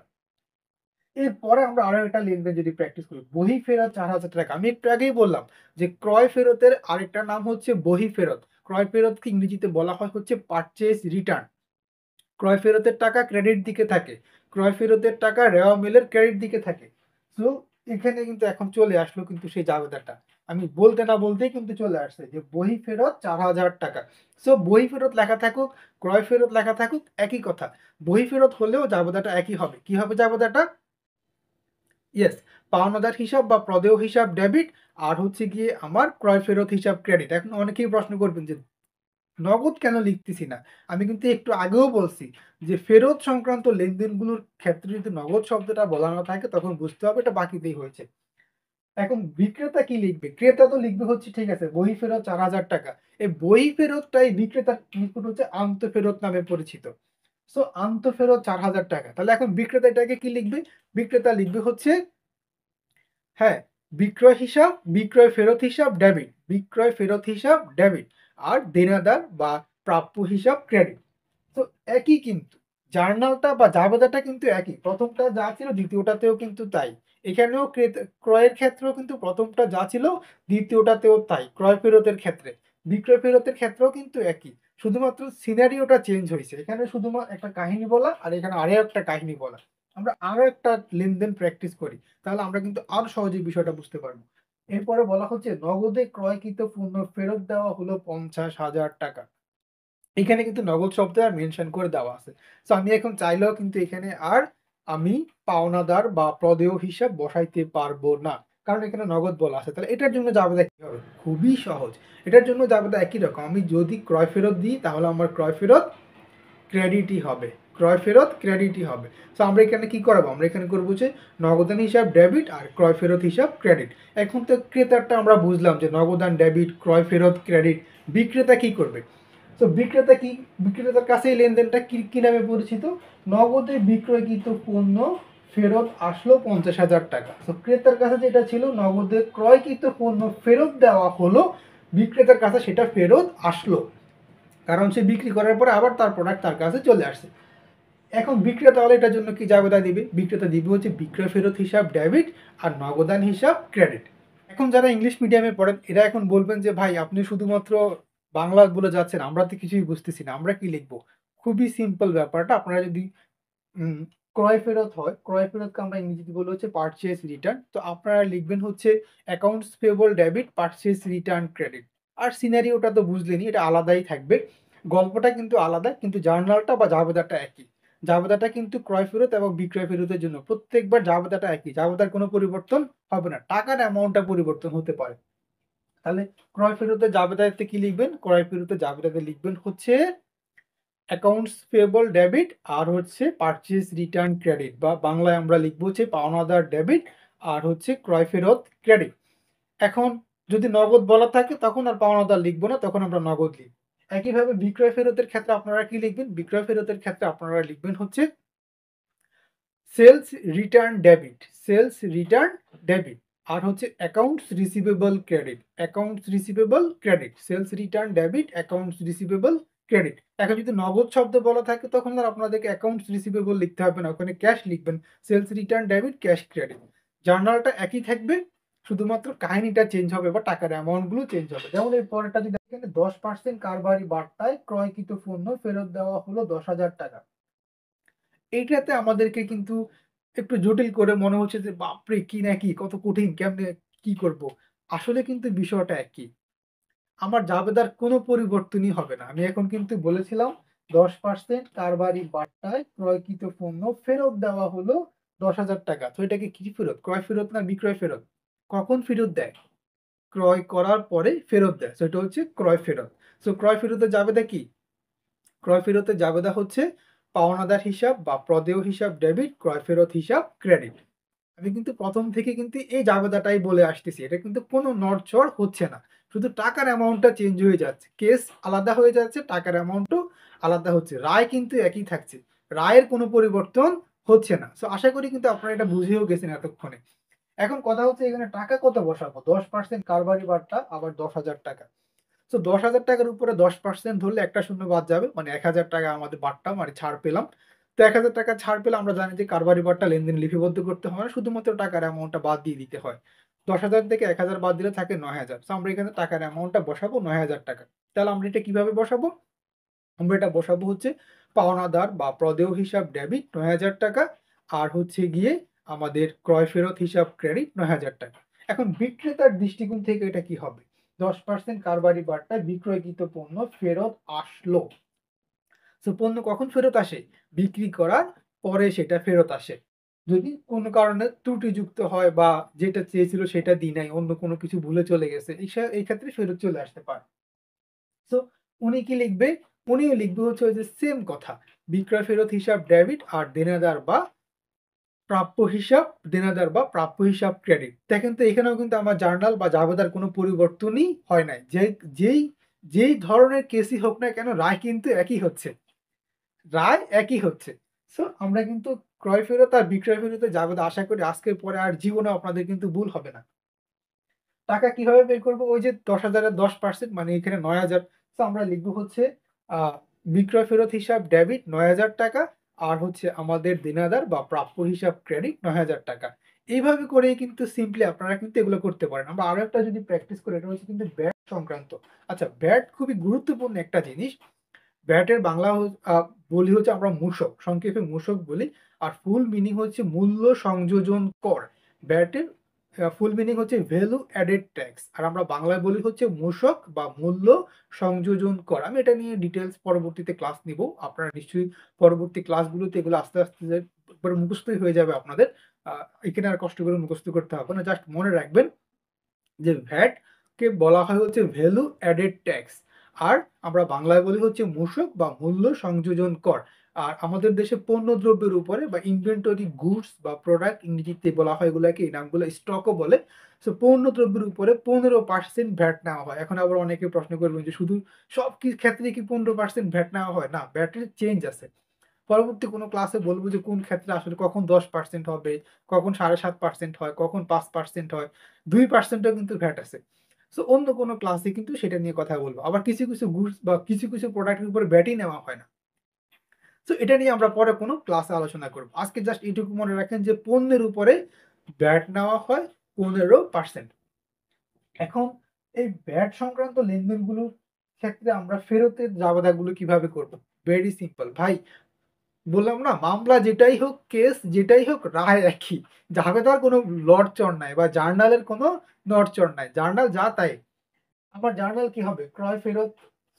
এরপরে আমরা আরো একটা লেনদেন যদি প্র্যাকটিস করি, বহি ফেরত ৳৪,০০০। আমি একটু আগেই বললাম যে ক্রয় ফেরতের আরেকটা নাম হচ্ছে বহি ফেরত। ক্রয় ফেরতকে ইংরেজিতে বলা হয় হচ্ছে পারচেজ রিটার্ন। ক্রয় ফেরতের টাকা ক্রেডিট দিকে থাকে। ক্রয় ফেরতের টাকা রেওয়া মিলের ক্রেডিট দিকে থাকে। সো এখানে কিন্তু এখন চলে আসলো কিন্তু সেই জাবেদাটা। আমি বলতে না বলতেই কিন্তু চলে আসছে যে বহি ফেরত ৳৪,০০০। সো বহি ফেরত লেখা থাকুক, ক্রয় ফেরত লেখা থাকুক একই কথা। বহি ফেরত হলেও জাবেদাটা একই হবে। কি হবে জাবেদাটা? ইয়েস, পাওনাদার হিসাব বা প্রদেয় হিসাব ডেবিট আর হচ্ছে গিয়ে আমার ক্রয় ফেরত হিসাব ক্রেডিট। এখন অনেকেই প্রশ্ন করবেন যে নগদ কেন লিখতেছি না? আমি কিন্তু একটু আগেও বলছি যে ফেরত সংক্রান্ত লেনদেনগুলোর ক্ষেত্রে যদি নগদ শব্দটা বলা না থাকে তখন বুঝতে হবে এটা বাকিতেই হয়েছে। এখন বিক্রেতা কি লিখবে? ক্রেতা তো লিখবে হচ্ছে ঠিক আছে বহি ফেরত ৳৪,০০০। এই বহি ফেরতটাই বিক্রেতার নিকট হচ্ছে আন্তঃফেরত নামে পরিচিত। সো আন্তঃফেরত ৳৪,০০০। তাহলে এখন বিক্রেতা এটাকে কি লিখবে? বিক্রেতা লিখবে হচ্ছে হ্যাঁ, বিক্রয় হিসাব, বিক্রয় ফেরত হিসাব, ডেবিট। বিক্রয় ফেরত হিসাব, ডেবিট। আর দেনাদার বা প্রাপ্য হিসাব, ক্রেডিট। তো একই কিন্তু। জার্নালটা বা জাবেদাটা কিন্তু একই। ১ম টা যা ছিল ২য় টাতেও কিন্তু তাই। এখানেও ক্রয়ের ক্ষেত্রেও কিন্তু ১ম টা যা ছিল ২য় টাতেও তাই। ক্রয় ফেরতের ক্ষেত্রে। বিক্রয় ফেরতের ক্ষেত্রেও কিন্তু একই। শুধুমাত্র সিনারিওটা চেঞ্জ হইছে। এখানে একটা কাহিনী বলা আর এখানে আরো একটা কাহিনী বলা। আমরা আরো একটা লেনদেন প্র্যাকটিস করি। তাহলে আমরা কিন্তু আরো সহজেই বিষয়টা বুঝতে পারব। এরপরে বলা হচ্ছে নগদে ক্রয়কৃত পণ্য ফেরত দেওয়া হলো ৳৫০,০০০। এখানে কিন্তু নগদ শব্দ আর মেনশন করে দেওয়া আছে। সো আমি এখন চাইলেও কিন্তু এখানে আর আমি পাওনাদার বা প্রদেয় হিসাব বসাইতে পারবো না। কারণ এখানে নগদ বলা আছে। তাহলে এটার জন্য জাবেদা কি হবে? খুবই সহজ। এটার জন্য জাবেদা একই রকম। আমি যদি ক্রয় ফেরত দিই তাহলে আমার ক্রয় ফেরত ক্রেডিটই হবে। ক্রয় ফেরত ক্রেডিটই হবে। সো আমরা এখানে কি করাবো? আমরা এখানে করব যে নগদান হিসাব ডেবিট আর ক্রয় ফেরত হিসাব ক্রেডিট। এখন তো ক্রেতারটা আমরা বুঝলাম যে নগদান ডেবিট, ক্রয় ফেরত ক্রেডিট। বিক্রেতা কি করবে? তো বিক্রেতা কি? বিক্রেতার কাছে এই লেনদেনটা কি নামে পরিচিত? নগদে বিক্রয়কৃত পণ্য ফেরত আসলো ৳৫০,০০০। তো ক্রেতার কাছে যেটা ছিল নগদে ক্রয়কৃত পণ্য ফেরত দেওয়া হলো, বিক্রেতার কাছে সেটা ফেরত আসলো। কারণ সে বিক্রি করার পরে আবার তার প্রোডাক্ট তার কাছে চলে আসছে। এখন বিক্রেতা তাহলে এটার জন্য কি জাবেদা দিবে? বিক্রেতা দিবে হচ্ছে বিক্রয় ফেরত হিসাব ডেবিট আর নগদান হিসাব ক্রেডিট। এখন যারা ইংলিশ মিডিয়ামে পড়েন এরা এখন বলবেন যে, "ভাই আপনি শুধুমাত্র বাংলা বলে যাচ্ছেন, আমরা তো কিছুই বুঝতেছি না। আমরা কি লিখব?" খুবই সিম্পল ব্যাপারটা। আপনারা যদি উম ক্রয় ফেরত হয়, ক্রয় ফেরতকে আমরা ইংরেজিতে বলি হচ্ছে পারচেজ রিটার্ন। তো আপনারা লিখবেন হচ্ছে accounts payable debit, purchase return credit. আর সিনারিওটা তো বুঝলেনই এটা আলাদাই থাকবে। গল্পটা কিন্তু আলাদা কিন্তু জার্নালটা বা জাবেদাটা একই। জাবেদাটা কিন্তু ক্রয় ফেরত এবং বিক্রয় ফেরতের জন্য। প্রত্যেকবার জাবেদাটা একই। জাবেদার কোনো পরিবর্তন হবে না। টাকার অ্যামাউন্টটা পরিবর্তন হতে পারে। তাহলে ক্রয় ফেরতের জাবেদাতে কি লিখবেন? ক্রয় ফেরতের জাবেদাতে লিখবেন হচ্ছে অ্যাকাউন্টস পেয়েবল ডেবিট আর হচ্ছে পারচেজ রিটার্ন ক্রেডিট বা বাংলায় আমরা লিখব হচ্ছে পাওনাদার ডেবিট আর হচ্ছে ক্রয় ফেরত ক্রেডিট। এখন যদি নগদ বলা থাকে তখন আর পাওনাদার লিখব না, তখন আমরা নগদ লিখব। একইভাবে বিক্রয় ফেরতের ক্ষেত্রে আপনারা কি লিখবেন? বিক্রয় ফেরতের ক্ষেত্রে আপনারা লিখবেন হচ্ছে sales return debit, sales return debit. আর হচ্ছে accounts receivable credit, accounts receivable credit, sales return debit, accounts receivable credit. এখন যদি নগদ শব্দ বলা থাকে তখন আর আপনাদেরকে অ্যাকাউন্টস রিসিভেবল লিখতে হবে না, ওখানে ক্যাশ লিখবেন, sales return debit, cash credit. জার্নালটা একই থাকবে, শুধুমাত্র কাহিনীটা চেঞ্জ হবে বা টাকার অ্যামাউন্টগুলো চেঞ্জ হবে। যেমন এর পরেরটা যদি দেখেন 10% কারবারি বার্তায় ক্রয়কৃত পণ্য ফেরত দেওয়া হলো 10,000 টাকা। এইটাতে আমাদেরকে কিন্তু একটু জটিল করে মনে হচ্ছে যে বাপরে! কি না কি, কত কঠিন, কেমনে কি করব? আসলে কিন্তু বিষয়টা একই। আমার জাবেদার কোনো পরিবর্তনই হবে না। আমি এখন কিন্তু বলেছিলাম 10% কারবারি বার্তায় ক্রয়কৃত পণ্য ফেরত দেওয়া হলো 10,000 টাকা। তো এটাকে কি ফেরত? ক্রয় ফেরত না বিক্রয় ফেরত? কখন ফেরত দেয়? ক্রয় করার পরে ফেরত দেয়। সো এটা হচ্ছে ক্রয় ফেরত। সো ক্রয় ফেরতের জাবেদা কি? ক্রয় ফেরতের জাবেদা হচ্ছে পাওনাদার হিসাব বা প্রদেয় হিসাব ডেবিট, ক্রয় ফেরত হিসাব ক্রেডিট। আমি কিন্তু ১ম থেকে কিন্তু এই জাবেদাটাই বলে আসতেছি। এটা কিন্তু কোনো নড়চড় হচ্ছে না। শুধু টাকার অ্যামাউন্টটা চেঞ্জ হয়ে যাচ্ছে। কেস আলাদা হয়ে যাচ্ছে, টাকার অ্যামাউন্টও আলাদা হচ্ছে। রায় কিন্তু একই থাকছে। রায়ের কোনো পরিবর্তন হচ্ছে না। সো আশা করি কিন্তু আপনারা এটা বুঝেও গেছেন এতক্ষণে। এখন কথা হচ্ছে এখানে টাকা কত বসাবো? ১০% কারবারি বার্তা আবার ১০,০০০ টাকা। সো ১০,০০০ টাকার উপরে ১০% ধরলে একটা শূন্য বাদ যাবে। মানে ১,০০০ টাকা আমাদের বাড়তাম, মানে ছাড় পেলাম। তো ১,০০০ টাকা ছাড় পেলে আমরা জানি যে কারবারি বার্তা লেনদেন লিপিবদ্ধ করতে হয় না। শুধুমাত্র টাকার অ্যামাউন্টটা বাদ দিয়ে দিতে হয়। ১০,০০০ থেকে ১,০০০ বাদ দিলে থাকে ৯,০০০। সো আমরা এখানে টাকার অ্যামাউন্টটা বসাবো ৯,০০০ টাকা। তাহলে আমরা এটা কিভাবে বসাবো? আমরা এটা বসাবো হচ্ছে পাওনাদার বা প্রদেয় হিসাব ডেবিট ৯,০০০ টাকা আর হচ্ছে গিয়ে আমাদের ক্রয় ফেরত হিসাব ক্রেডিট ৯,০০০ টাকা। এখন বিক্রেতার দৃষ্টিকোণ থেকে এটা কি হবে? ১০% কারবারি বার্তায় বিক্রয়কৃত পণ্য ফেরত আসলো। সো পণ্য কখন ফেরত আসে? বিক্রি করার পরে সেটা ফেরত আসে। যদি কোনো কারণে ত্রুটিযুক্ত হয় বা যেটা চেয়েছিল সেটা দিই নাই, অন্য কোনো কিছু ভুলে চলে গেছে, এই ক্ষেত্রে ফেরত চলে আসতে পারে। সো উনি কি লিখবে? উনিও লিখবে হচ্ছে ওই যে সেম কথা। বিক্রয় ফেরত হিসাব ডেবিট আর দেনাদার বা প্রাপ্য হিসাব, দেনাদার বা প্রাপ্য হিসাব ক্রেডিট। দেখেন তো এখানেও কিন্তু আমার জার্নাল বা জাবেদার কোনো পরিবর্তনই হয় নাই। যেই যেই ধরনের কেসই হোক না কেন রায় কিন্তু একই হচ্ছে। রায় একই হচ্ছে। সো আমরা কিন্তু ক্রয় ফেরত আর বিক্রয় ফেরতের জাবেদা আশা করি আজকের পরে আর জীবনেও আপনাদের কিন্তু ভুল হবে না। টাকা কিভাবে বের করব? ওই যে ১০,০০০ এর ১০% মানে এখানে ৯,০০০। সো আমরা লিখব হচ্ছে আ বিক্রয় ফেরত হিসাব ডেবিট ৯,০০০ টাকা আর হচ্ছে আমাদের দেনাদার বা প্রাপ্য হিসাব ক্রেডিট ৯,০০০ টাকা। এইভাবে করেই কিন্তু সিম্পলি আপনারা কিন্তু এগুলো করতে পারেন। আমরা আরো একটা যদি প্র্যাকটিস করি, এটা হচ্ছে কিন্তু ভ্যাট সংক্রান্ত। আচ্ছা, ভ্যাট খুবই গুরুত্বপূর্ণ একটা জিনিস। ভ্যাটের বাংলা বলি হচ্ছে আমরা মূসক, সংক্ষেপে মূসক বলি। আর ফুল মিনিং হচ্ছে মূল্য সংযোজন কর। ভ্যাটের ফুল মিনিং হচ্ছে ভ্যালু অ্যাডেড ট্যাক্স। আর আমরা বাংলায় বলি হচ্ছে মূসক বা মূল্য সংযোজন কর। আমি এটা নিয়ে ডিটেইলস পরবর্তীতে ক্লাস নিব। আপনারা নিশ্চয়ই পরবর্তী ক্লাসগুলোতে এগুলো আস্তে, আস্তে যে একবারে মুখস্থই হয়ে যাবে আপনাদের। আ এখানে আর কষ্ট করে মুখস্থ করতে হবে না। জাস্ট মনে রাখবেন যে ভ্যাট কে বলা হয় হচ্ছে ভ্যালু অ্যাডেড ট্যাক্স। আর আমরা বাংলায় বলি হচ্ছে মূসক বা মূল্য সংযোজন কর। আর আমাদের দেশে পণ্যদ্রব্যের উপরে বা ইনভেন্টরি গুডস বা প্রোডাক্ট ইংরেজিতে বলা হয় এগুলাকে, এই নামগুলো স্টকও বলে। সো পণ্যদ্রব্যের উপরে ১৫% ভ্যাট নেওয়া হয়। এখন আবার অনেকে প্রশ্ন করবেন যে শুধু সব ক্ষেত্রে কি ১৫% ভ্যাট নেওয়া হয়? না, ভ্যাটের চেঞ্জ আছে। পরবর্তী কোনো ক্লাসে বলব যে কোন ক্ষেত্রে আসলে কখন ১০% হবে, কখন ৭.৫% হয়, কখন ৫% হয়, ২% ও কিন্তু ভ্যাট আছে। সো অন্য কোনো ক্লাসে কিন্তু সেটা নিয়ে কথা বলব। আবার কিছু, কিছু গুডস বা কিছু, কিছু প্রোডাক্টের উপরে ভ্যাটই নেওয়া হয় না। সো এটা নিয়ে আমরা পরে কোনো ক্লাসে আলোচনা করব। আজকে জাস্ট এটুকু মনে রাখেন যে পণ্যের উপরে ভ্যাট নেওয়া হয় ১৫%। এখন এই ভ্যাট সংক্রান্ত লেনদেনগুলোর ক্ষেত্রে আমরা ফেরতের জাবেদাগুলো কিভাবে করব? ভেরি সিম্পল ভাই। বললাম না, মামলা যেটাই হোক, কেস যেটাই হোক, রায় একই। জাবেদার কোনো লড়চড় নাই বা জার্নালের কোনো নড়চড় নাই। জার্নাল যা তাই। আমার জার্নাল কি হবে? ক্রয় ফেরত।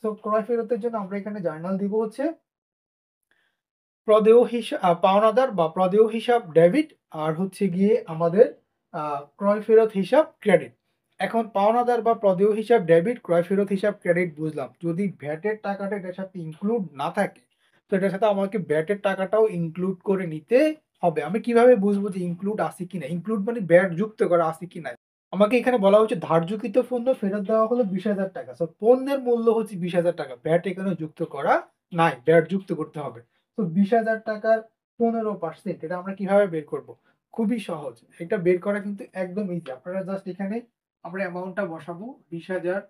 সো ক্রয় ফেরতের জন্য আমরা এখানে জার্নাল দিব হচ্ছে পাওনাদার বা প্রদেয় হিসাব ডেবিট আর হচ্ছে গিয়ে আমাদের ক্রয় ফেরত হিসাব ক্রেডিট। এখন পাওনাদার বা প্রদেয় হিসাব ডেবিট, ক্রয় ফেরত হিসাব ক্রেডিট বুঝলাম। যদি ভ্যাটের টাকাটা এটার সাথে ইনক্লুড না থাকে, তো এটার সাথে আমাকে ভ্যাটের টাকাটাও ইনক্লুড করে নিতে হবে। আমি কিভাবে বুঝবো যে ইনক্লুড আছে কিনা? ইনক্লুড মানে ভ্যাট যুক্ত করা আছে কিনা? আমাকে এখানে বলা হচ্ছে ধার্যকৃত পণ্য ফেরত দেওয়া হলো ২০,০০০ টাকা। সো পণ্যের মূল্য হচ্ছে ২০,০০০ টাকা। ভ্যাট এখানে যুক্ত করা নাই। ভ্যাট যুক্ত করতে হবে। তো ২০,০০০ টাকার 15%। এটা আমরা কিভাবে বের করব? খুবই সহজ। এটা বের করা কিন্তু একদম ইজি। আপনারা জাস্ট এখানে আমরা অ্যামাউন্টটা বসাবো 20,000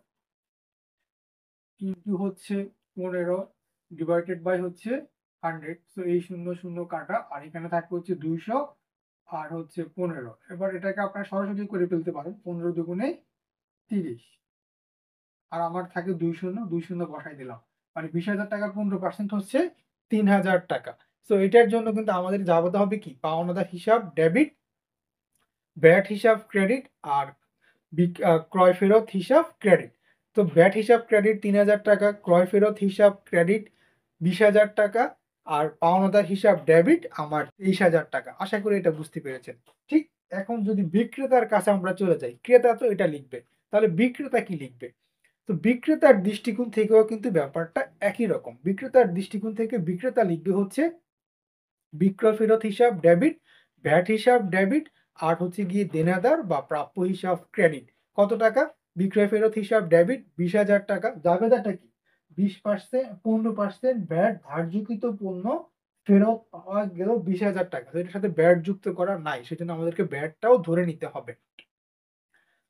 ইনটু হচ্ছে 15 ডিভাইডেড বাই হচ্ছে 100। সো এই 0, 0 কাটা আর এখানে থাকবে হচ্ছে 200 আর হচ্ছে 15। এবার এটাকে আপনারা সরাসরি করে ফেলতে পারেন। 15 দুগুণে 30 আর আমার থাকে 2 শূন্য, 2 শূন্য বসাই দিলাম। মানে 20,000 টাকার 15% হচ্ছে 3,000 টাকা। সো এটার জন্য কিন্তু আমাদের যাবতে হবে কি? পাওনাদার হিসাব ডেবিট, ভ্যাট হিসাব ক্রেডিট আর ক্রয় ফেরত হিসাব ক্রেডিট। তো ভ্যাট হিসাব ক্রেডিট ৩,০০০ টাকা, ক্রয় ফেরত হিসাব ক্রেডিট ২০,০০০ টাকা আর পাওনাদার হিসাব ডেবিট আমার ২৩,০০০ টাকা। আশা করি এটা বুঝতে পেরেছেন। ঠিক এখন যদি বিক্রেতার কাছে আমরা চলে যাই, ক্রেতা তো এটা লিখবে। তাহলে বিক্রেতা কি লিখবে? তো বিক্রেতার দৃষ্টিকোণ থেকেও কিন্তু ব্যাপারটা একই রকম। বিক্রেতার দৃষ্টিকোণ থেকে বিক্রেতা লিখবে হচ্ছে বিক্রয় ফেরত হিসাব ডেবিট, ভ্যাট হিসাব ডেবিট আর হচ্ছে গিয়ে দেনাদার বা প্রাপ্য হিসাব ক্রেডিট। কত টাকা? বিক্রয় ফেরত হিসাব ডেবিট 20,000 টাকা। জাবেদাটা কি? 20% 15% ভ্যাট ধার্যকৃত পণ্য ফেরত পাওয়া গেল 20,000 টাকা। তো এটার সাথে ভ্যাট যুক্ত করা নাই। সেজন্য আমাদেরকে ভ্যাটটাও ধরে নিতে হবে।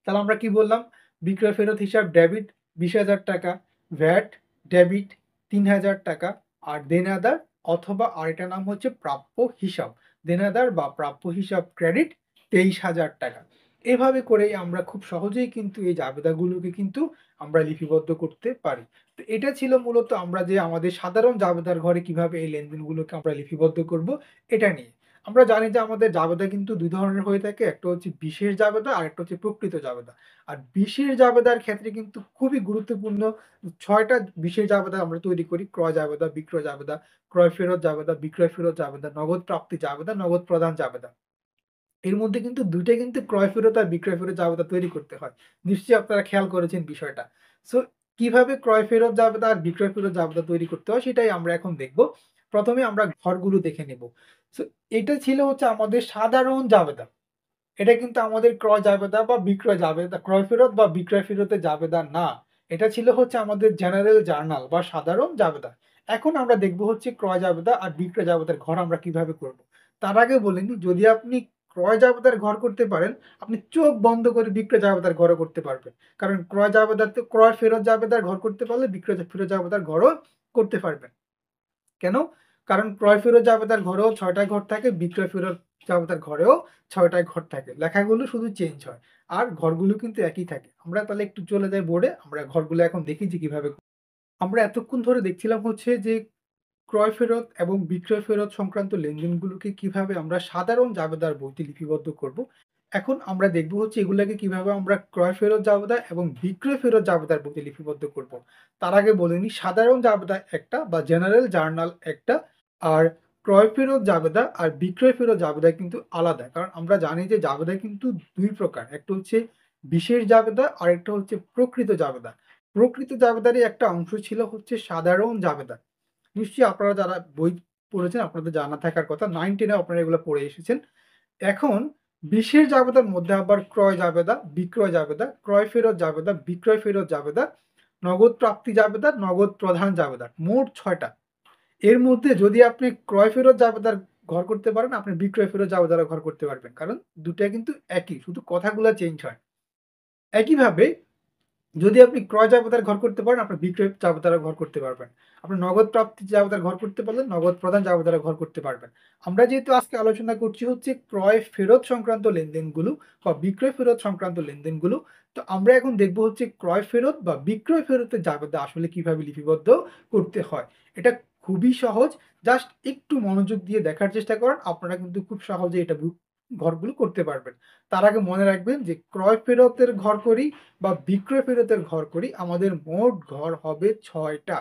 তাহলে আমরা কি বললাম? বিক্রয় ফেরত হিসাব ডেবিট 20,000 টাকা, ভ্যাট ডেবিট 3,000 টাকা আর দেনাদার অথবা আরেকটার নাম হচ্ছে প্রাপ্য হিসাব। দেনাদার বা প্রাপ্য হিসাব ক্রেডিট 23,000 টাকা। এভাবে করেই আমরা খুব সহজেই কিন্তু এই জাবেদাগুলোকে কিন্তু আমরা লিপিবদ্ধ করতে পারি। তো এটা ছিল মূলত আমরা যে আমাদের সাধারণ জাবেদার ঘরে কিভাবে এই লেনদেনগুলোকে আমরা লিপিবদ্ধ করব এটা নিয়ে। আমরা জানি যে আমাদের জাবেদা কিন্তু ২ ধরনের হয়ে থাকে। একটা হচ্ছে বিশেষ জাবেদা আরেকটা হচ্ছে প্রকৃত জাবেদা। আর বিশেষ জাবেদার ক্ষেত্রে কিন্তু খুবই গুরুত্বপূর্ণ ৬ টা বিশেষ জাবেদা আমরা তৈরি করি। ক্রয় জাবেদা, বিক্রয় জাবেদা, ক্রয় ফেরত জাবেদা, বিক্রয় ফেরত জাবেদা, নগদ প্রাপ্তি জাবেদা, নগদ প্রদান জাবেদা। এর মধ্যে কিন্তু ২ টাই কিন্তু ক্রয় ফেরত আর বিক্রয় ফেরত জাবেদা তৈরি করতে হয়। নিশ্চয়ই আপনারা খেয়াল করেছেন বিষয়টা। সো কিভাবে ক্রয় ফেরত জাবেদা আর বিক্রয় ফেরত জাবেদা তৈরি করতে হয় সেটাই আমরা এখন দেখব। ১ম এ আমরা ঘরগুলো দেখে নেব। সো এটা ছিল হচ্ছে আমাদের সাধারণ জাবেদা। এটা কিন্তু আমাদের ক্রয় জাবেদা বা বিক্রয় জাবেদা, ক্রয় ফেরত বা বিক্রয় ফেরতের জাবেদা না। এটা ছিল হচ্ছে আমাদের জেনারেল জার্নাল বা সাধারণ জাবেদা। এখন আমরা দেখব হচ্ছে ক্রয় জাবেদা আর বিক্রয় জাবেদার ঘর আমরা কিভাবে করব। তার আগে বলে নিই যদি আপনি ক্রয় জাবেদার ঘর করতে পারেন, আপনি চোখ বন্ধ করে বিক্রয় জাবেদার ঘরও করতে পারবেন। কারণ ক্রয় জাবেদাতে ক্রয় ফেরত জাবেদার ঘর করতে পারলে বিক্রয় ফেরত জাবেদার ঘরও করতে পারবেন। কেন? কারণ ক্রয় ফেরত জাবেদার ঘরেও ৬ টা ঘর থাকে, বিক্রয় ফেরত জাবেদার ঘরেও ৬ টা ঘর থাকে। লেখাগুলো শুধু চেঞ্জ হয়। আর ঘরগুলো কিন্তু একই থাকে। আমরা তাহলে একটু চলে যাই বোর্ডে। আমরা ঘরগুলো এখন দেখি যে কিভাবে আমরা এতক্ষণ ধরে দেখছিলাম হচ্ছে যে ক্রয় ফেরত এবং বিক্রয় ফেরত সংক্রান্ত লেনদেনগুলোকে কিভাবে আমরা সাধারণ জাবেদার বইতে লিপিবদ্ধ করব। এখন আমরা দেখব হচ্ছে এগুলাকে কিভাবে আমরা ক্রয় ফেরত জাবেদা এবং বিক্রয় ফেরত জাবেদার বইতে লিপিবদ্ধ করব। তার আগে বলে নিই সাধারণ জাবেদা একটা বা জেনারেল জার্নাল একটা আর ক্রয় ফেরত জাবেদা আর বিক্রয় ফেরত জাবেদা কিন্তু আলাদা। কারণ আমরা জানি যে জাবেদা কিন্তু ২ প্রকার। একটা হচ্ছে বিশেষ জাবেদা আরেকটা হচ্ছে প্রকৃত জাবেদা। প্রকৃত জাবেদারই একটা অংশ ছিল হচ্ছে সাধারণ জাবেদা। নিশ্চয়ই আপনারা যারা বই পড়েছেন আপনাদের জানা থাকার কথা। 9-10 এ আপনারা এগুলো পড়ে এসেছেন। এখন বিশেষ জাবেদার মধ্যে আবার ক্রয় জাবেদা, বিক্রয় জাবেদা, ক্রয় ফেরত জাবেদা, বিক্রয় ফেরত জাবেদা, নগদ প্রাপ্তি জাবেদা, নগদ প্রধান জাবেদা। মোট ৬ টা। এর মধ্যে যদি আপনি ক্রয় ফেরত জাবেদার ঘর করতে পারেন, আপনি বিক্রয় ফেরত জাবেদারও ঘর করতে পারবেন। কারণ ২ টাই কিন্তু একই। শুধু কথাগুলা চেঞ্জ হয়। একইভাবে যদি আপনি ক্রয় জাবেদার ঘর করতে পারেন, আপনার বিক্রয় জাবেদারও ঘর করতে পারবেন। আপনি নগদ প্রাপ্তি জাবেদার ঘর করতে পারলে নগদ প্রদান জাবেদারও ঘর করতে পারবেন। আমরা যেহেতু আজকে আলোচনা করছি হচ্ছে ক্রয় ফেরত সংক্রান্ত লেনদেনগুলো বা বিক্রয় ফেরত সংক্রান্ত লেনদেনগুলো। তো আমরা এখন দেখব হচ্ছে ক্রয় ফেরত বা বিক্রয় ফেরতের জাবেদা আসলে কিভাবে লিপিবদ্ধ করতে হয়। এটা খুবই সহজ। জাস্ট একটু মনোযোগ দিয়ে দেখার চেষ্টা করেন। আপনারা কিন্তু খুব সহজেই এটা ঘরগুলো করতে পারবেন। তার আগে মনে রাখবেন যে ক্রয় ফেরতের ঘর করি বা বিক্রয় ফেরতের ঘর করি, আমাদের মোট ঘর হবে ৬ টা।